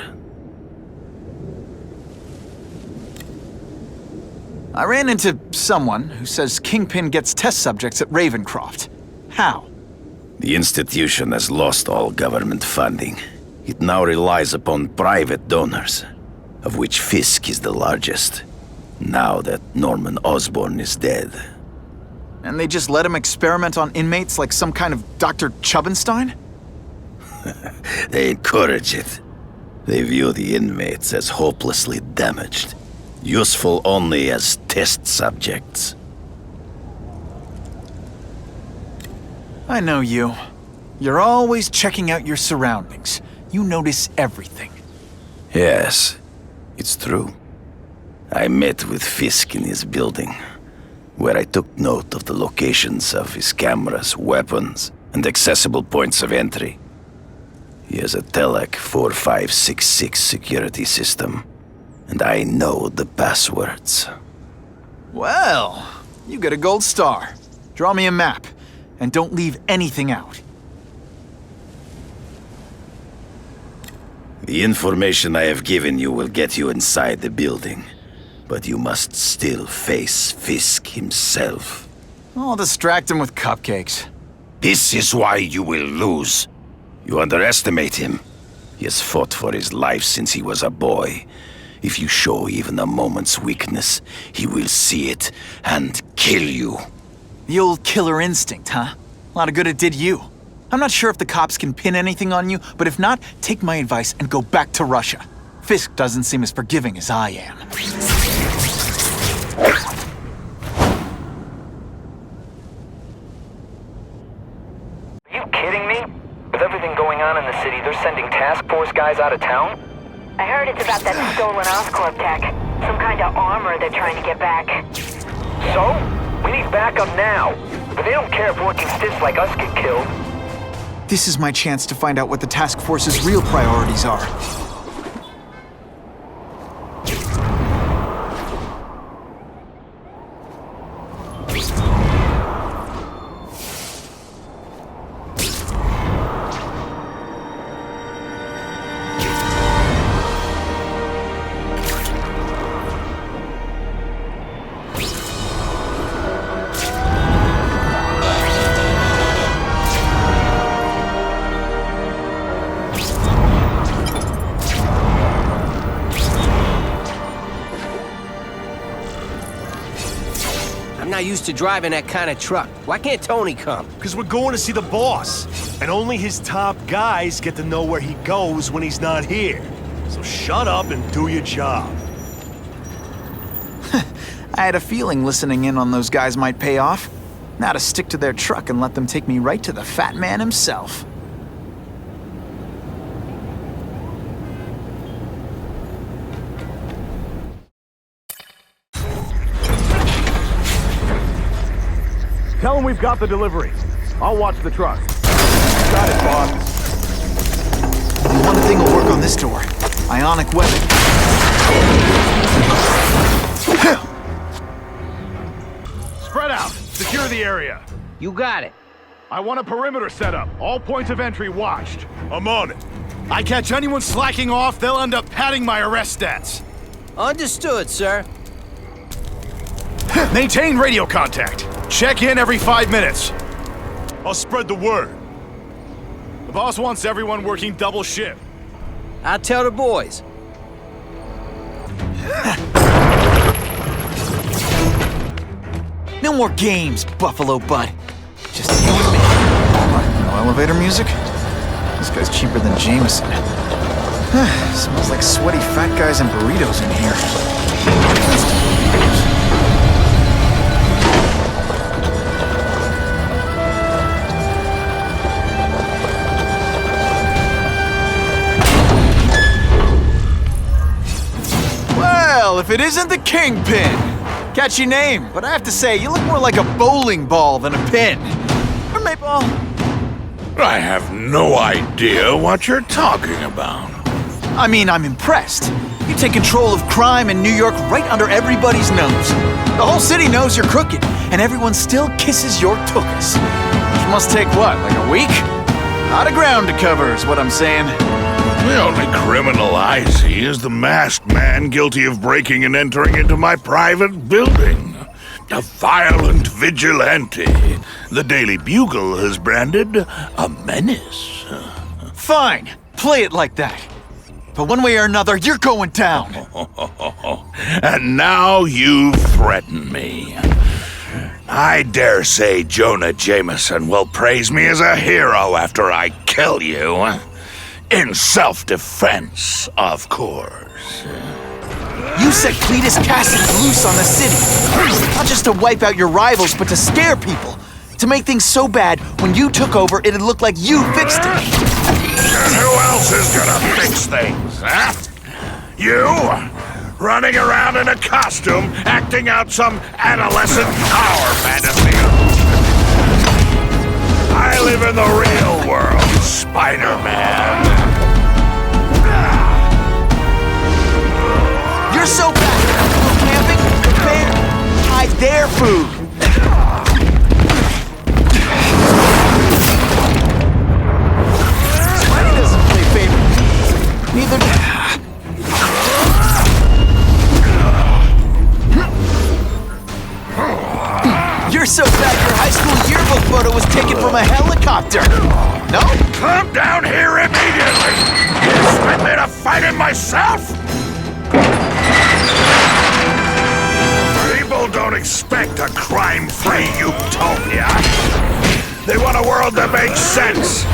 I ran into someone who says Kingpin gets test subjects at Ravencroft. How? The institution has lost all government funding. It now relies upon private donors, of which Fisk is the largest, now that Norman Osborn is dead. And they just let him experiment on inmates like some kind of Dr. Chubbenstein? They encourage it. They view the inmates as hopelessly damaged, useful only as test subjects. I know you. You're always checking out your surroundings. You notice everything. Yes, it's true. I met with Fisk in his building, where I took note of the locations of his cameras, weapons, and accessible points of entry. He has a Telec 4566 security system, and I know the passwords. Well, you get a gold star. Draw me a map, and don't leave anything out. The information I have given you will get you inside the building, but you must still face Fisk himself. I'll distract him with cupcakes. This is why you will lose. You underestimate him. He has fought for his life since he was a boy. If you show even a moment's weakness, he will see it and kill you. The old killer instinct, huh? A lot of good it did you. I'm not sure if the cops can pin anything on you, but if not, take my advice and go back to Russia. Fisk doesn't seem as forgiving as I am. Are you kidding me? With everything going on in the city, they're sending task force guys out of town? I heard it's about that stolen Oscorp tech. Some kind of armor they're trying to get back. So? We need backup now. But they don't care if working stiffs like us get killed. This is my chance to find out what the task force's real priorities are. I'm not used to driving that kind of truck. Why can't Tony come? Because we're going to see the boss. And only his top guys get to know where he goes when he's not here. So shut up and do your job. I had a feeling listening in on those guys might pay off. Now to stick to their truck and let them take me right to the fat man himself. Tell him we've got the delivery. I'll watch the truck. Got it, boss. Only one thing will work on this door. Ionic weapon. Spread out. Secure the area. You got it. I want a perimeter set up. All points of entry watched. I'm on it. I catch anyone slacking off, they'll end up padding my arrest stats. Understood, sir. Maintain radio contact. Check in every 5 minutes. I'll spread the word. The boss wants everyone working double shift. I'll tell the boys. No more games, Buffalo Butt. Just you and me. What, no elevator music? This guy's cheaper than Jameson. Smells like sweaty fat guys and burritos in here. if it isn't the Kingpin! Catchy name, but I have to say, you look more like a bowling ball than a pin. Or maybe ball. I have no idea what you're talking about. I mean, I'm impressed. You take control of crime in New York right under everybody's nose. The whole city knows you're crooked, and everyone still kisses your tuchus. Which must take what, like a week? A lot of ground to cover is what I'm saying. The only criminal I see is the masked man guilty of breaking and entering into my private building. A violent vigilante. The Daily Bugle has branded a menace. Fine, play it like that. But one way or another, you're going down. And now you threaten me. I dare say Jonah Jameson will praise me as a hero after I kill you. In self-defense, of course. You set Cletus Cassidy loose on the city. Not just to wipe out your rivals, but to scare people. To make things so bad, when you took over, it'd look like you fixed it. And who else is gonna fix things, huh? You? Running around in a costume, acting out some adolescent power fantasy. I live in the real world, Spider-Man. You're so bad. Go camping, prepare, hide their food. Spidey doesn't play favorites. Neither do You're so fat your high school yearbook photo was taken from a helicopter. No? Come down here immediately! You expect me to fight it myself? People don't expect a crime-free utopia. They want a world that makes sense,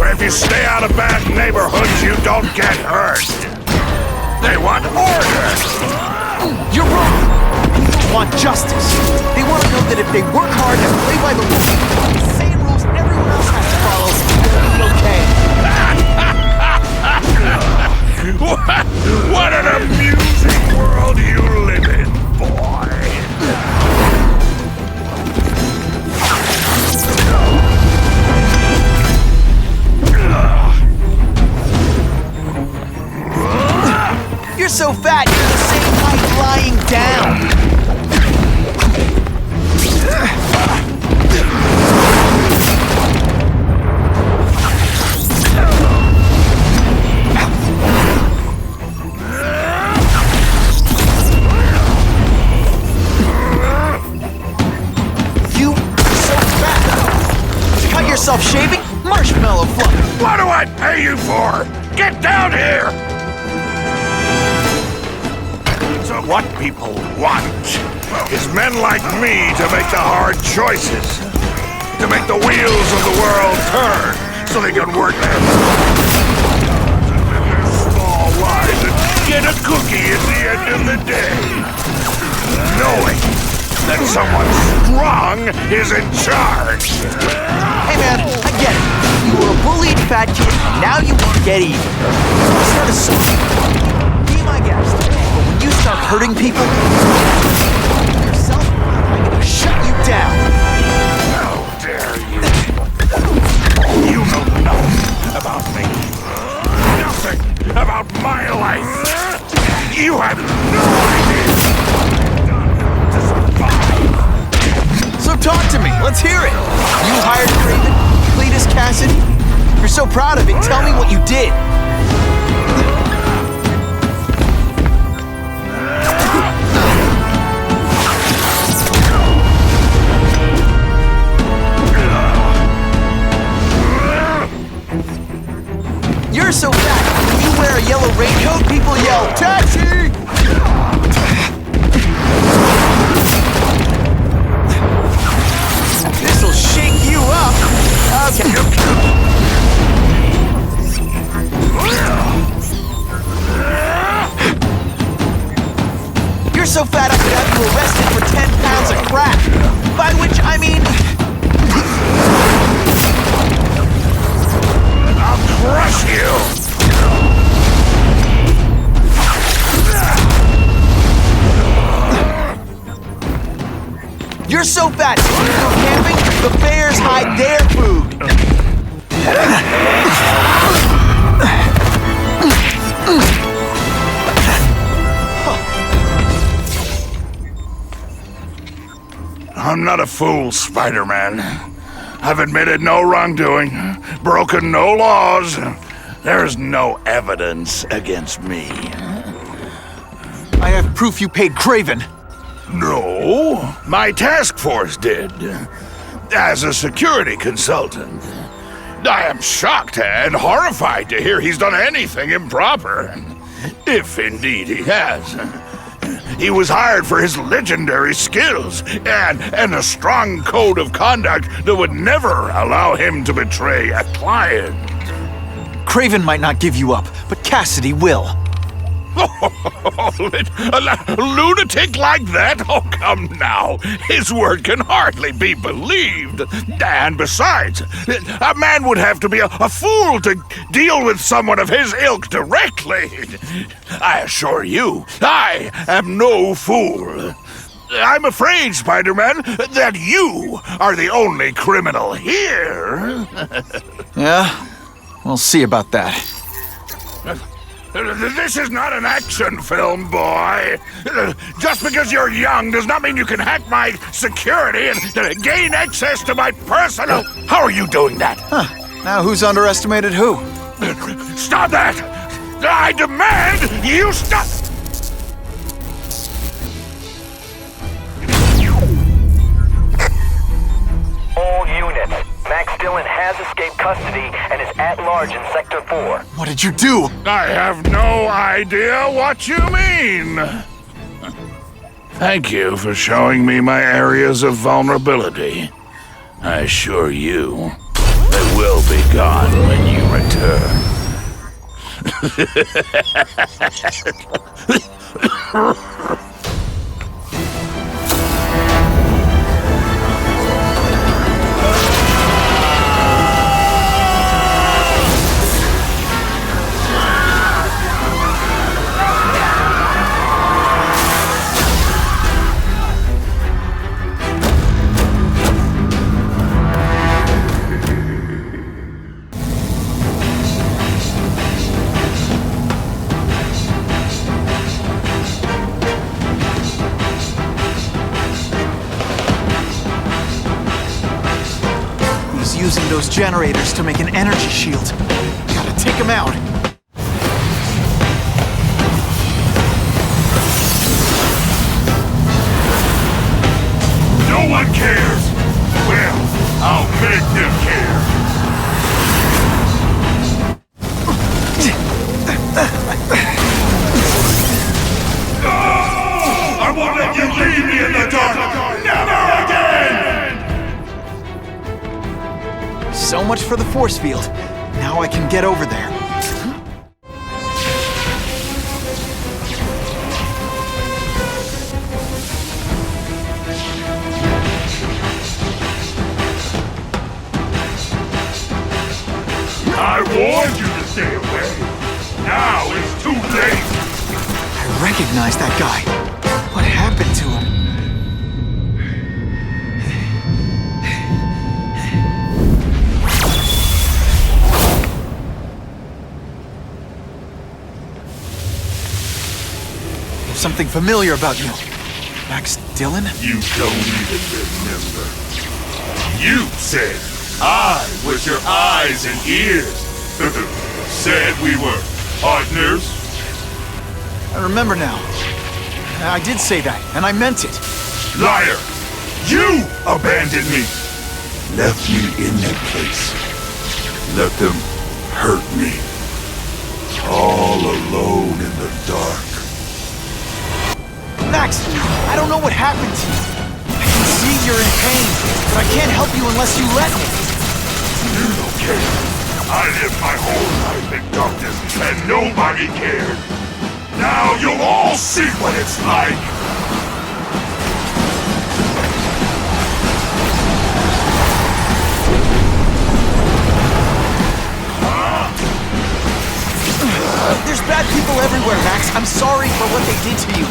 where if you stay out of bad neighborhoods, you don't get hurt. They want order. You're wrong. People want justice. They want to know that if they work hard and play by the rules, the same rules everyone else has to follow, they'll be okay. What an amusing world you live in, boy. You're so fat, you're the same height lying down. You so fat. Cut yourself shaving? Marshmallow fluff. What do I pay you for? Get down here! So what people want is men like me to make the hard choices. To make the wheels of the world turn so they can work their small lives and get a cookie at the end of the day. Knowing that someone strong is in charge. Hey man, I get it. You were a bullied fat kid, and now you want to get even. Start a song. Be my guest. But when you start hurting people, yourself, I'm gonna shut you down. How dare you? You know nothing about me. Nothing about my life. You have no idea. So talk to me. Let's hear it. You hired Craven, Cletus Cassidy. You're so proud of it. Tell me what you did. You're so fat. When you wear a yellow raincoat, people yell, "Taxi!" This'll shake you up. Okay. You're so fat I could have you arrested for 10 pounds of crack. By which I mean... I'll crush you! You're so fat! When you go camping, the bears hide their food! I'm not a fool, Spider-Man. I've admitted no wrongdoing, broken no laws. There's no evidence against me. I have proof you paid Craven. No, my task force did. As a security consultant. I am shocked and horrified to hear he's done anything improper. If indeed he has. He was hired for his legendary skills and a strong code of conduct that would never allow him to betray a client. Craven might not give you up, but Cassidy will. A lunatic like that? Oh, come now. His word can hardly be believed. And besides, a man would have to be a fool to deal with someone of his ilk directly. I assure you, I am no fool. I'm afraid, Spider-Man, that you are the only criminal here. Yeah? We'll see about that. This is not an action film, boy. Just because you're young does not mean you can hack my security and gain access to my personal... How are you doing that? Huh. Now who's underestimated who? Stop that! I demand you stop! All units. Max Dillon has escaped custody and is at large in Sector 4. What did you do? I have no idea what you mean. Thank you for showing me my areas of vulnerability. I assure you, they will be gone when you return. Using those generators to make an energy shield. Gotta take him out. No one cares! Well, I'll make them care! I won't let you leave me in the dark! Never again! So much for the force field. Now I can get over there. I warned you to stay away. Now it's too late. I recognize that guy. What happened to him? Something familiar about you. Max Dillon? You don't even remember. You said I was your eyes and ears. Said we were partners. I remember now. I did say that, and I meant it. Liar! You abandoned me! Left me in that place. Let them hurt me. All alone in the dark. Max, I don't know what happened to you. I can see you're in pain, but I can't help you unless you let me. You don't care. I lived my whole life in darkness, and nobody cared. Now you'll all see what it's like. There's bad people everywhere, Max. I'm sorry for what they did to you.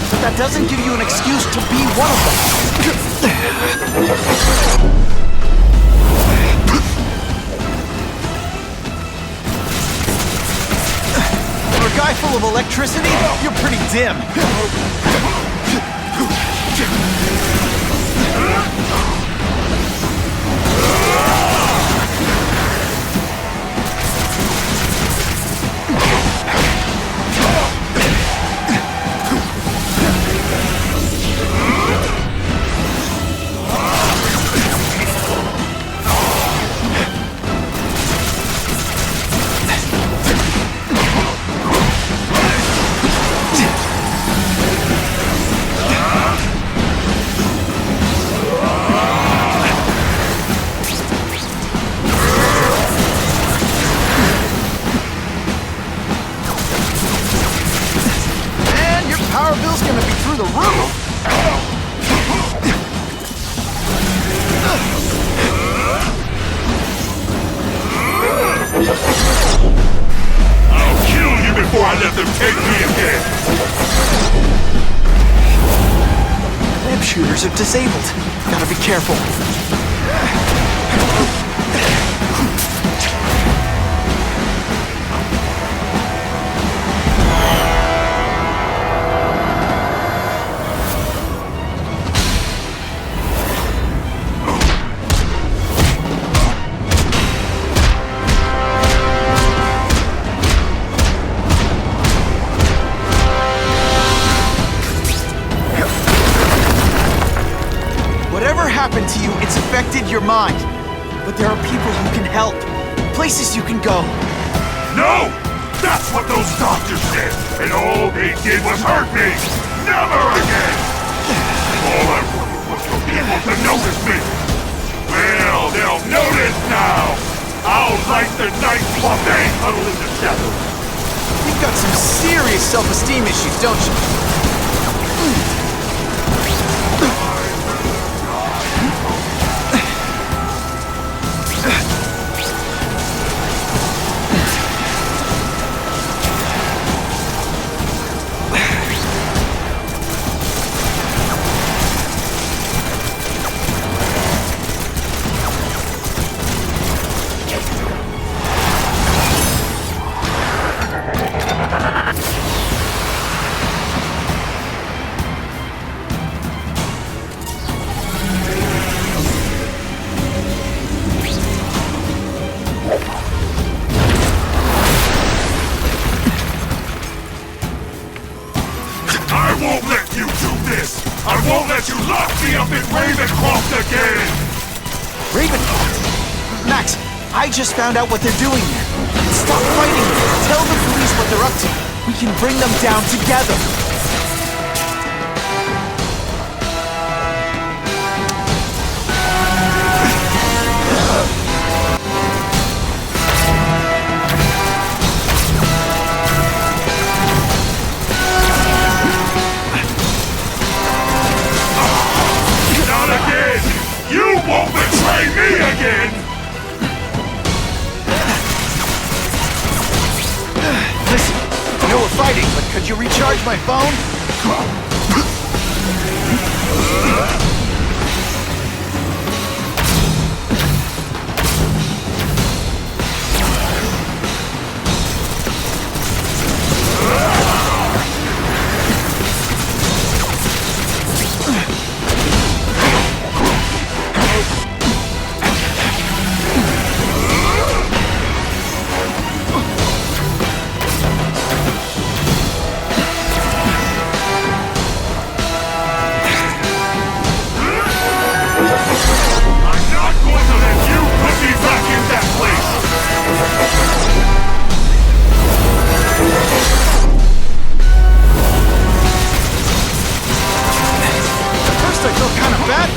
But that doesn't give you an excuse to be one of them. For a guy full of electricity, you're pretty dim. Power bill's gonna be through the roof! I'll kill you before I let them take me again! Lamp shooters are disabled. Gotta be careful. Whatever happened to you, it's affected your mind. But there are people who can help. Places you can go. No! That's what those doctors said! And all they did was hurt me! Never again! All I wanted was for people to notice me! Well, they'll notice now! I'll light the night while they huddle in the shadows! You've got some serious self-esteem issues, don't you? I won't let you lock me up in Ravencroft again! Ravencroft? Max, I just found out what they're doing there. Stop fighting them. Tell the police what they're up to. We can bring them down together. You won't betray me again! Listen, I know we're fighting, but could you recharge my phone?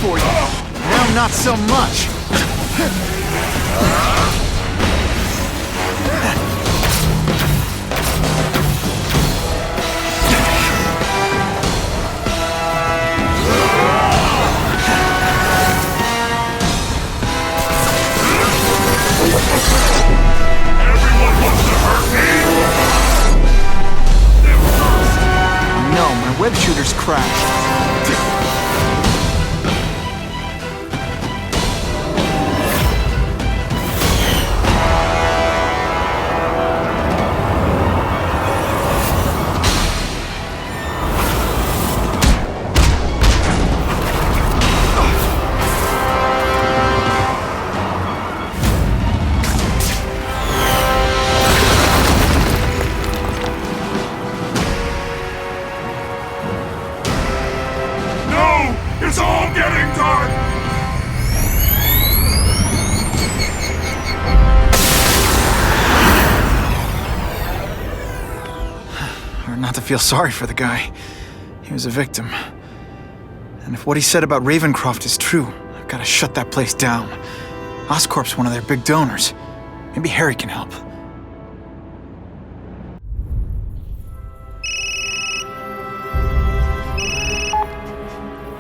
For you. Now not so much. Everyone wants to hurt me? the web shooters crashed. It's all getting dark! Hard not to feel sorry for the guy. He was a victim. And if what he said about Ravencroft is true, I've got to shut that place down. Oscorp's one of their big donors. Maybe Harry can help.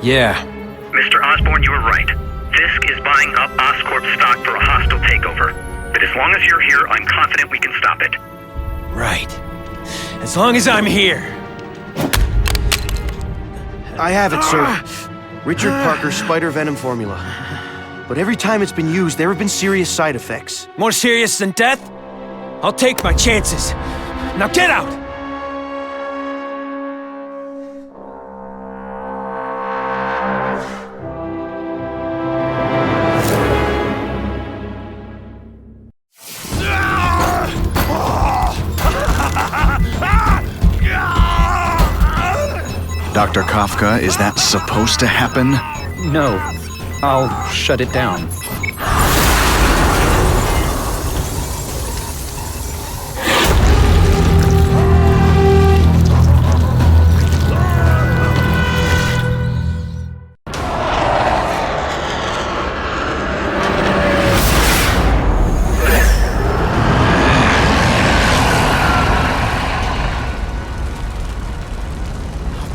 Yeah. Mr. Osborn, you were right. Fisk is buying up Oscorp stock for a hostile takeover. But as long as you're here, I'm confident we can stop it. Right. As long as I'm here. I have it, sir. Richard Parker's spider venom formula. But every time it's been used, there have been serious side effects. More serious than death? I'll take my chances. Now get out! Dr. Kafka, is that supposed to happen? No. I'll shut it down.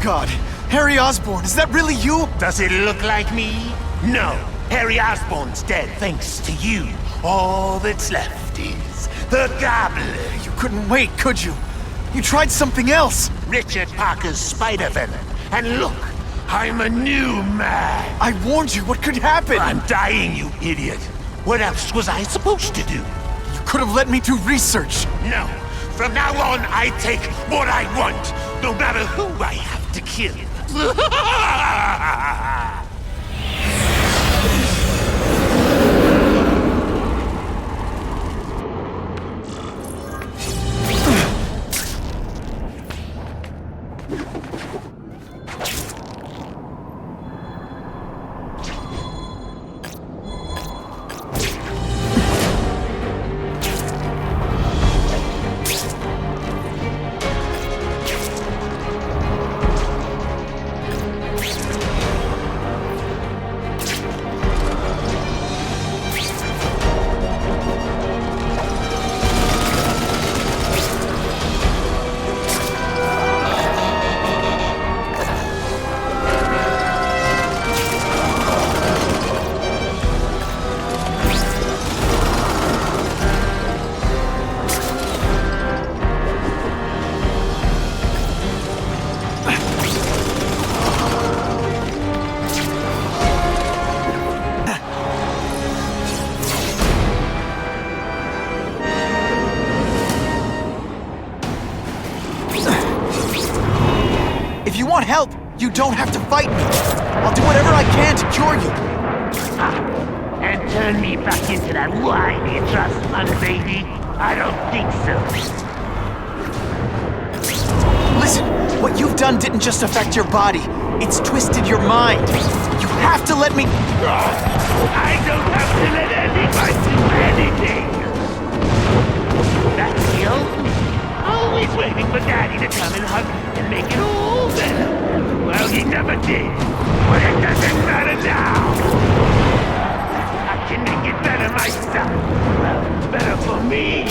God, Harry Osborn, is that really you? Does it look like me? No. Harry Osborn's dead thanks to you. All that's left is the Goblin. You couldn't wait, could you? You tried something else. Richard Parker's spider venom. And look, I'm a new man. I warned you, what could happen? I'm dying, you idiot. What else was I supposed to do? You could have let me do research. No. From now on, I take what I want, no matter who I have to kill. If you want help, you don't have to fight me. I'll do whatever I can to cure you. And turn me back into that whiny trustman baby? I don't think so. Listen, what you've done didn't just affect your body. It's twisted your mind. You have to let me... I don't have to let anybody do anything. That's guilt. Always waiting for Daddy to come and hug and make it all better. Well, he never did. But it doesn't matter now. I can make it better myself. Well, better for me.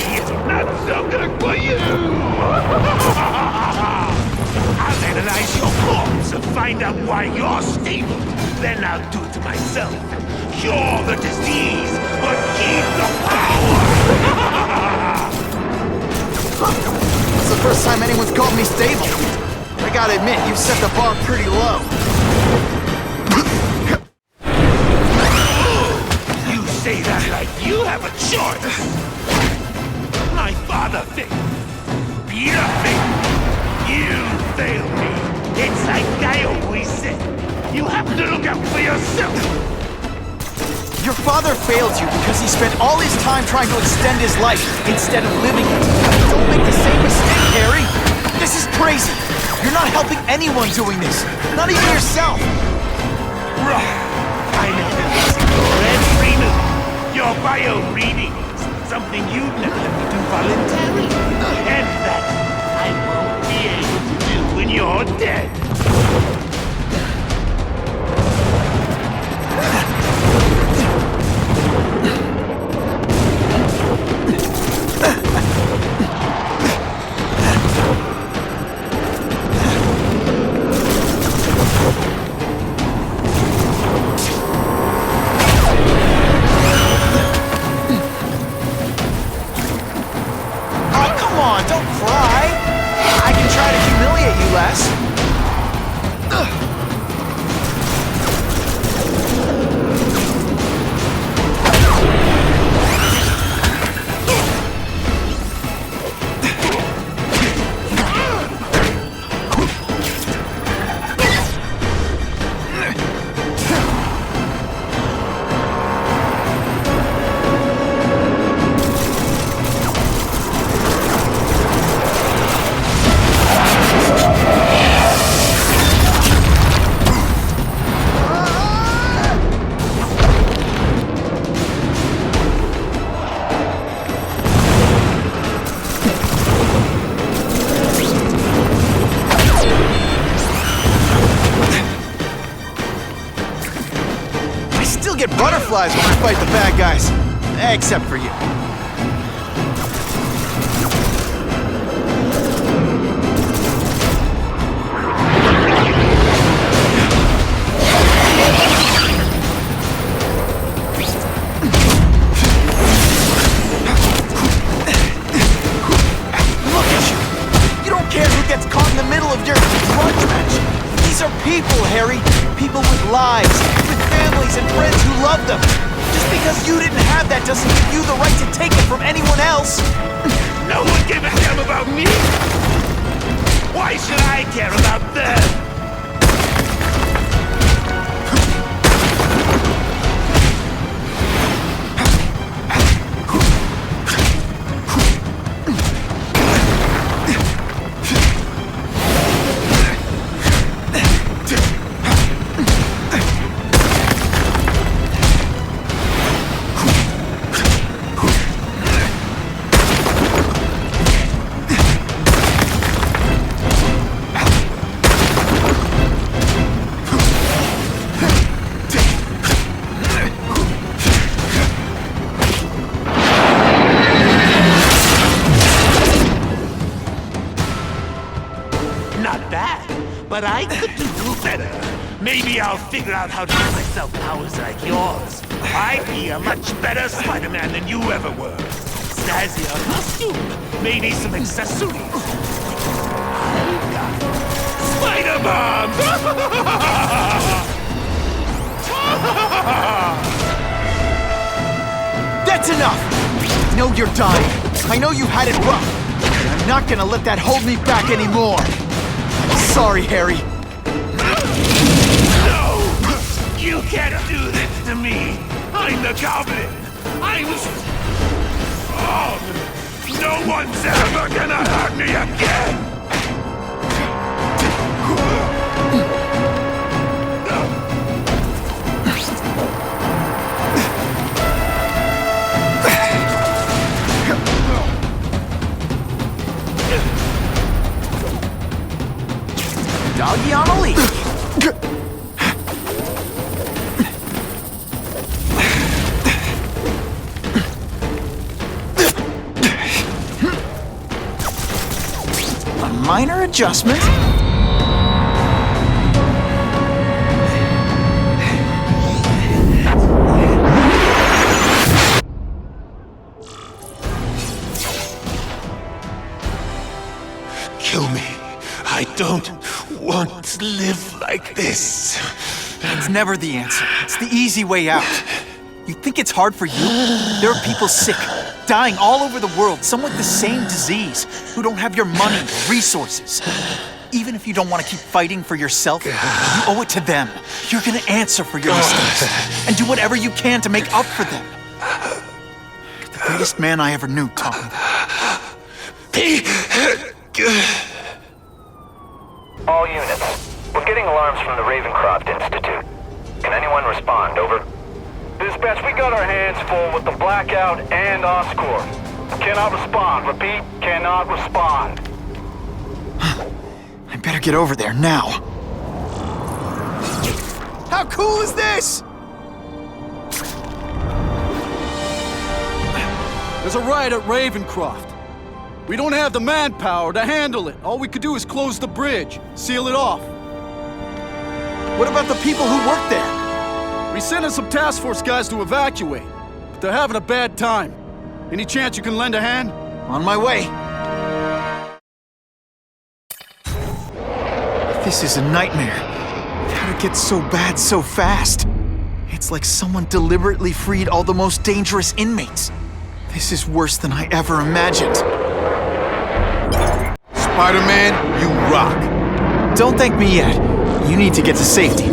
Not so good for you. I'll analyze your corpse and find out why you're stable. Then I'll do it to myself. Cure the disease, but keep the power. It's the first time anyone's called me stable. I I gotta admit, you've set the bar pretty low. You say that like you have a choice. My father failed. Peter failed. You failed me. It's like I always said. You have to look out for yourself. Your father failed you because he spent all his time trying to extend his life instead of living it. Don't make the same mistake, Harry. This is crazy. You're not helping anyone doing this. Not even yourself. I know your every move. Your bio reading is something you'd never let me do voluntarily. And that I won't be able to do when you're dead. Don't cry. I can try to humiliate you less. Get butterflies when I fight the bad guys. Except for you. Look at you! You don't care who gets caught in the middle of your grudge match. These are people, Harry. People with lives, with families and friends who love them. Just because you didn't have that doesn't give you the right to take it from anyone else. No one gave a damn about me. Why should I care about them? Not bad, but I could do better. Maybe I'll figure out how to give myself powers like yours. I'd be a much better Spider-Man than you ever were. Snazzier costume, maybe some accessories. I've got Spider-Bombs! That's enough! I know you're dying. I know you had it rough. But I'm not gonna let that hold me back anymore. Sorry, Harry. No! You can't do this to me! I'm the Goblin! I'm strong! No one's ever gonna hurt me again! Doggy on a leash. A minor adjustment. Kill me. I don't want to live like this. It's never the answer. It's the easy way out. You think it's hard for you? There are people sick, dying all over the world, some with the same disease, who don't have your money or resources. Even if you don't want to keep fighting for yourself, you owe it to them. You're gonna answer for your mistakes and do whatever you can to make up for them. The greatest man I ever knew taught me that. All units. We're getting alarms from the Ravencroft Institute. Can anyone respond? Over. Dispatch, we got our hands full with the Blackout and Oscorp. Cannot respond. Repeat, cannot respond. I better get over there now. How cool is this? There's a riot at Ravencroft. We don't have the manpower to handle it. All we could do is close the bridge, seal it off. What about the people who work there? We sent in some task force guys to evacuate, but they're having a bad time. Any chance you can lend a hand? On my way. This is a nightmare. How'd it get so bad so fast? It's like someone deliberately freed all the most dangerous inmates. This is worse than I ever imagined. Spider-Man, you rock. Don't thank me yet. You need to get to safety.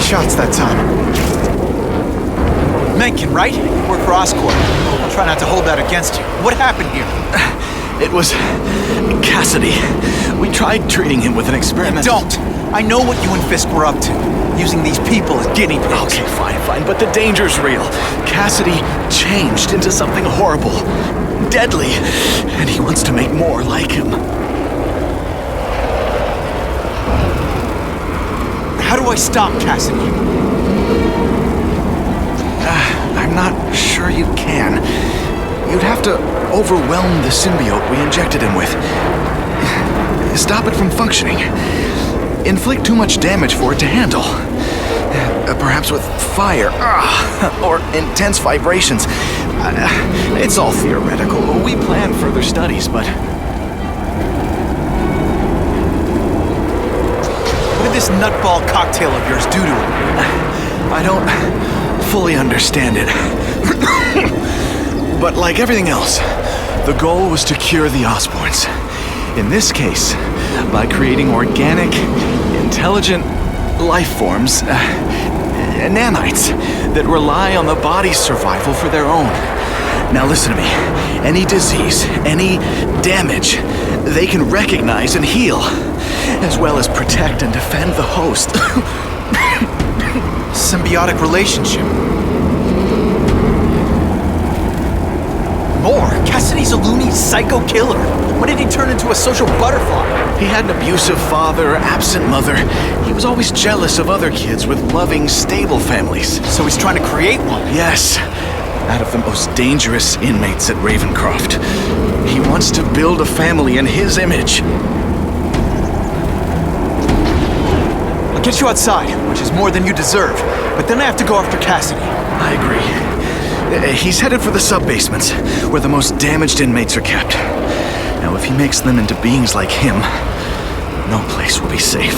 Shots that time. Mencken, right? You work for Oscorp. I'll try not to hold that against you. What happened here? It was Cassidy. We tried treating him with an experiment. Don't! I know what you and Fisk were up to. Using these people as guinea pigs. Okay, fine, but the danger's real. Cassidy changed into something horrible, deadly, and he wants to make more like him. How do I stop Cassidy? I'm not sure you can. You'd have to overwhelm the symbiote we injected him with. Stop it from functioning. Inflict too much damage for it to handle. Perhaps with fire, or intense vibrations. It's all theoretical. We plan further studies, but... What did this nutball cocktail of yours do to him? I don't fully understand it. But like everything else, the goal was to cure the Osborns. In this case, by creating organic, intelligent life forms, nanites, that rely on the body's survival for their own. Now listen to me. Any disease, any damage, they can recognize and heal, as well as protect and defend the host. Symbiotic relationship. More. Cassidy's a loony psycho killer. When did he turn into a social butterfly? He had an abusive father, absent mother. He was always jealous of other kids with loving, stable families. So he's trying to create one? Yes. Out of the most dangerous inmates at Ravencroft. He wants to build a family in his image. I'll get you outside, which is more than you deserve. But then I have to go after Cassidy. I agree. He's headed for the sub-basements, where the most damaged inmates are kept. he makes them into beings like him, no place will be safe.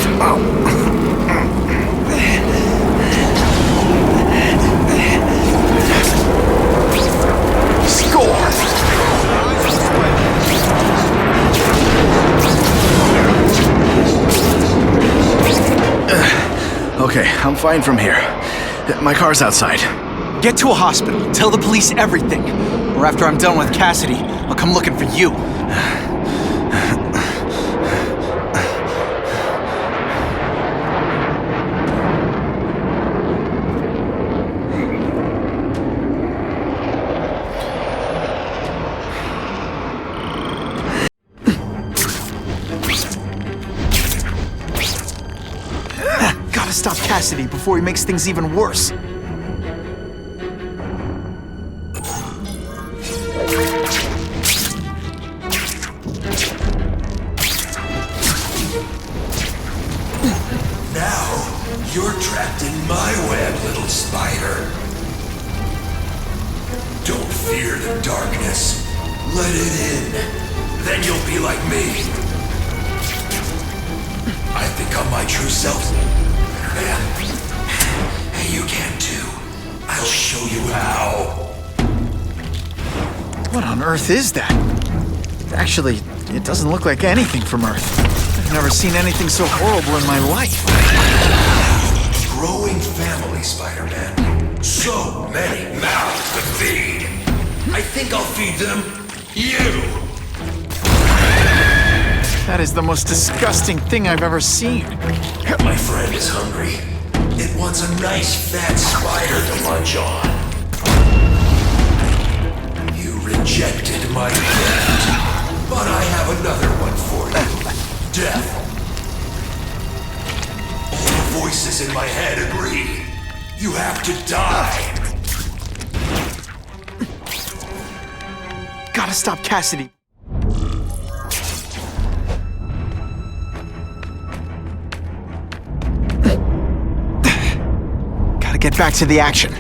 Score! Okay, I'm fine from here. My car's outside. Get to a hospital. Tell the police everything. Or after I'm done with Cassidy, I'll come looking for you. Gotta stop Cassidy before he makes things even worse. You're trapped in my web, little spider. Don't fear the darkness. Let it in. Then you'll be like me. I've become my true self. And you can too. I'll show you how. What on earth is that? Actually, it doesn't look like anything from Earth. I've never seen anything so horrible in my life. Growing family, Spider-Man. So many mouths to feed. I think I'll feed them you. That is the most disgusting thing I've ever seen. My friend is hungry. It wants a nice fat spider to munch on. You rejected my gift, but I have another one for you. Death. All the voices in my head agree. You have to die. Gotta stop Cassidy. Gotta get back to the action.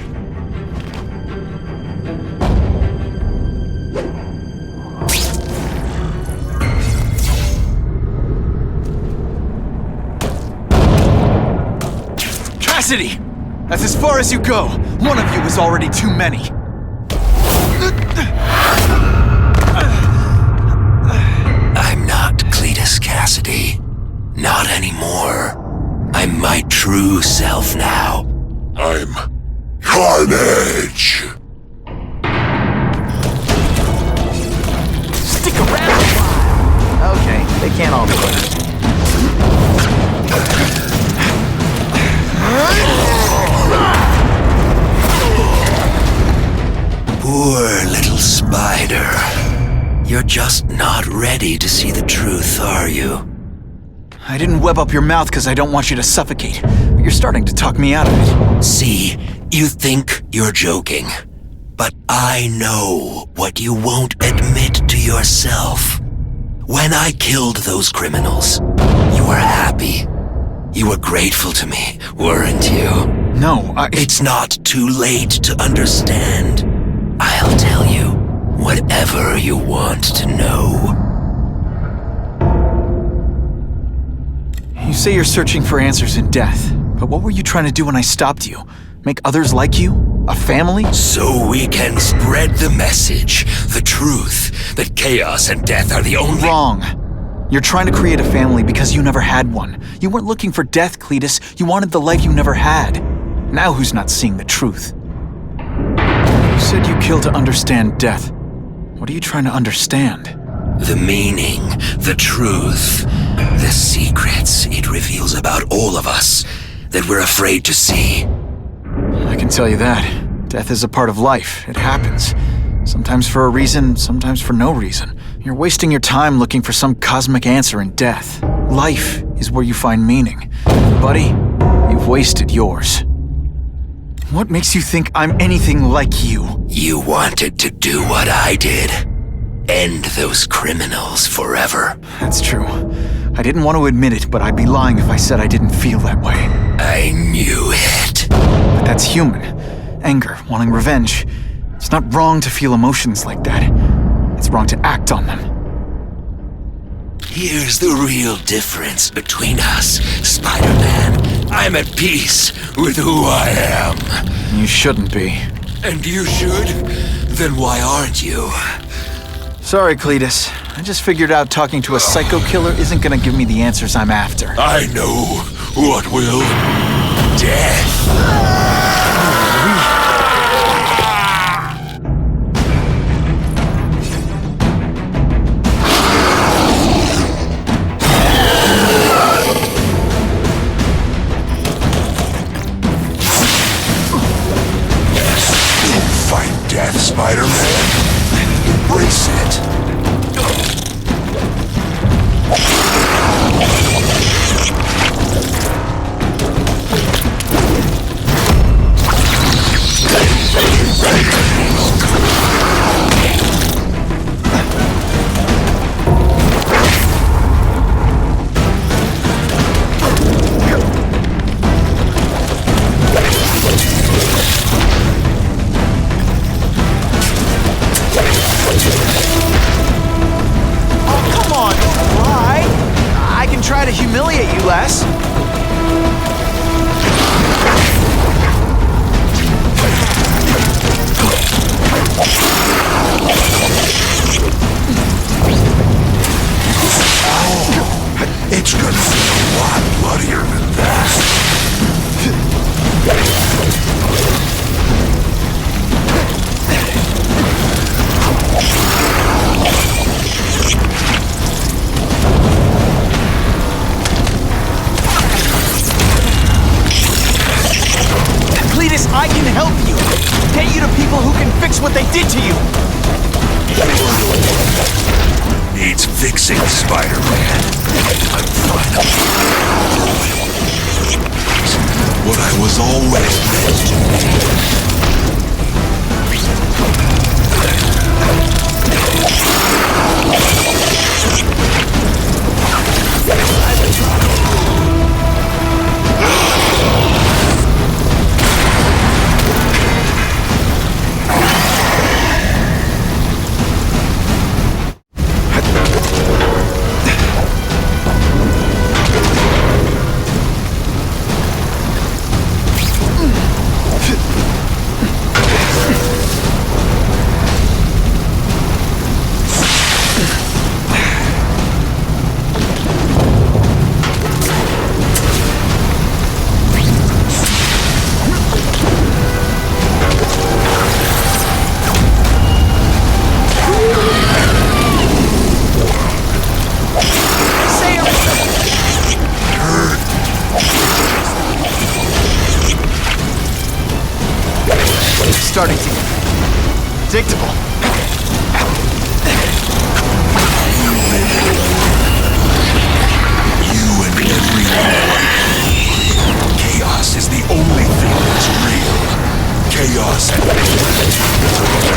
Cassidy! That's as far as you go. One of you is already too many. I'm not Cletus Cassidy. Not anymore. I'm my true self now. I'm Carnage. Stick around! Okay, they can't all do it. Poor little spider. You're just not ready to see the truth, are you? I didn't web up your mouth because I don't want you to suffocate. But you're starting to talk me out of it. See, you think you're joking. But I know what you won't admit to yourself. When I killed those criminals, you were happy. You were grateful to me, weren't you? No, It's not too late to understand. I'll tell you whatever you want to know. You say you're searching for answers in death, but what were you trying to do when I stopped you? Make others like you? A family? So we can spread the message, the truth, that chaos and death are the only— Wrong. You're trying to create a family because you never had one. You weren't looking for death, Cletus. You wanted the life you never had. Now who's not seeing the truth? You said you killed to understand death. What are you trying to understand? The meaning, the truth, the secrets it reveals about all of us that we're afraid to see. I can tell you that. Death is a part of life. It happens. Sometimes for a reason, sometimes for no reason. You're wasting your time looking for some cosmic answer in death. Life is where you find meaning. Buddy, you've wasted yours. What makes you think I'm anything like you? You wanted to do what I did. End those criminals forever. That's true. I didn't want to admit it, but I'd be lying if I said I didn't feel that way. I knew it. But that's human. Anger, wanting revenge. It's not wrong to feel emotions like that. It's wrong to act on them. Here's the real difference between us, Spider-Man. I'm at peace with who I am. You shouldn't be. And you should? Then why aren't you? Sorry, Cletus. I just figured out talking to a psycho killer isn't gonna give me the answers I'm after. I know what will. Death. Fight death, Spider-Man. Embrace it. To humiliate you less. It's gonna be a lot bloodier than that. Cletus, I can help you. Get you to people who can fix what they did to you. Needs fixing, Spider-Man. I'm finally what I was always meant to be. Starting to get predictable. You and everyone. Chaos is the only thing that's real. Chaos and when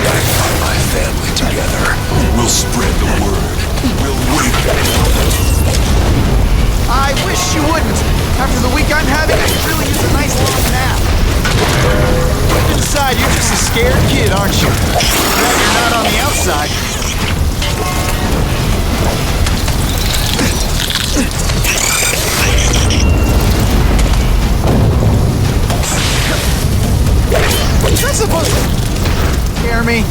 I got my family together, we'll spread the word. We'll wake I wish you wouldn't. After the week I'm having, I could really use a nice long nap. Inside, you're just a scared kid, aren't you? Glad you're not on the outside. What's that supposed to scare me?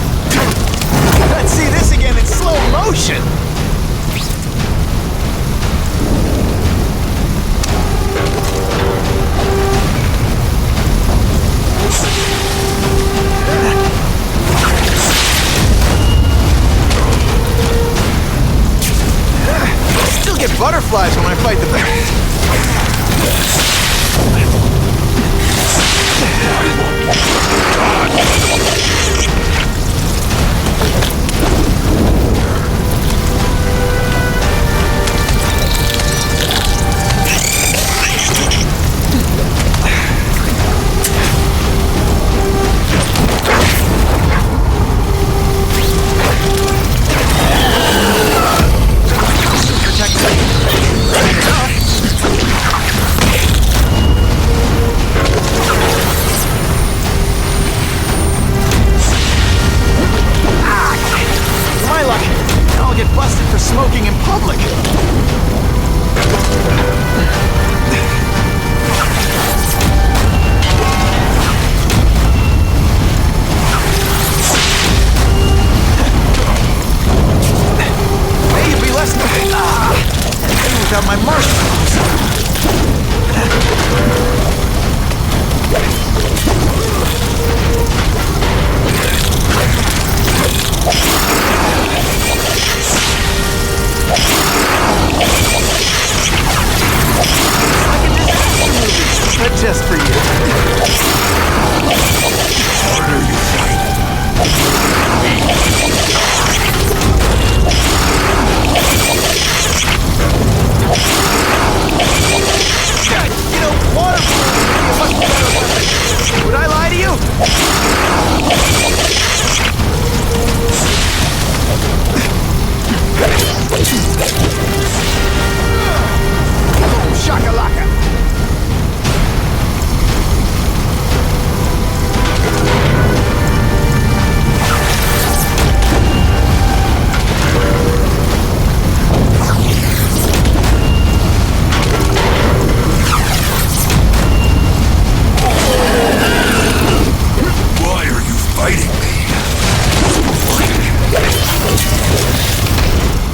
Let's see this again in slow motion. Still get butterflies when I fight the bear. Smoking in public. out my marshmallows. But just for you. Harder you fight. You know, water balloons would be a much better weapon. Would I lie to you? Boom, shakalaka. Why are you fighting me?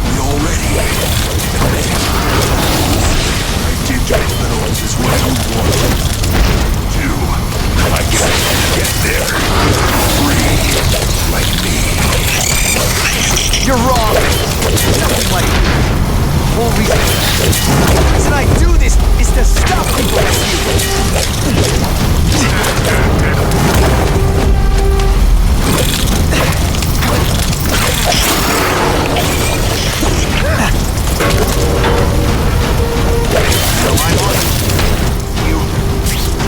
We already admitted. I did get minerals is what you wanted. I guess I can get there. Free, like me. You're wrong. Nothing like you. The whole reason I do this is to stop people like you.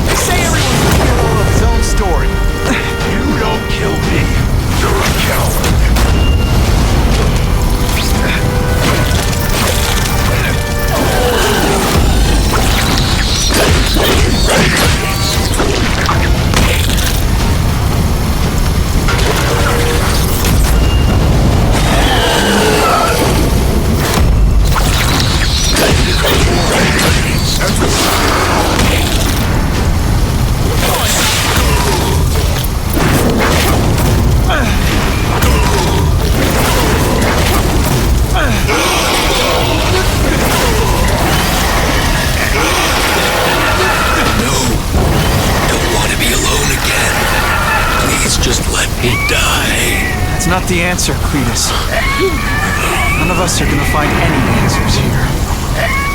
They say everyone's the hero of his own story. You don't kill me. You're a coward. That's not the answer, Cletus. None of us are gonna find any answers here.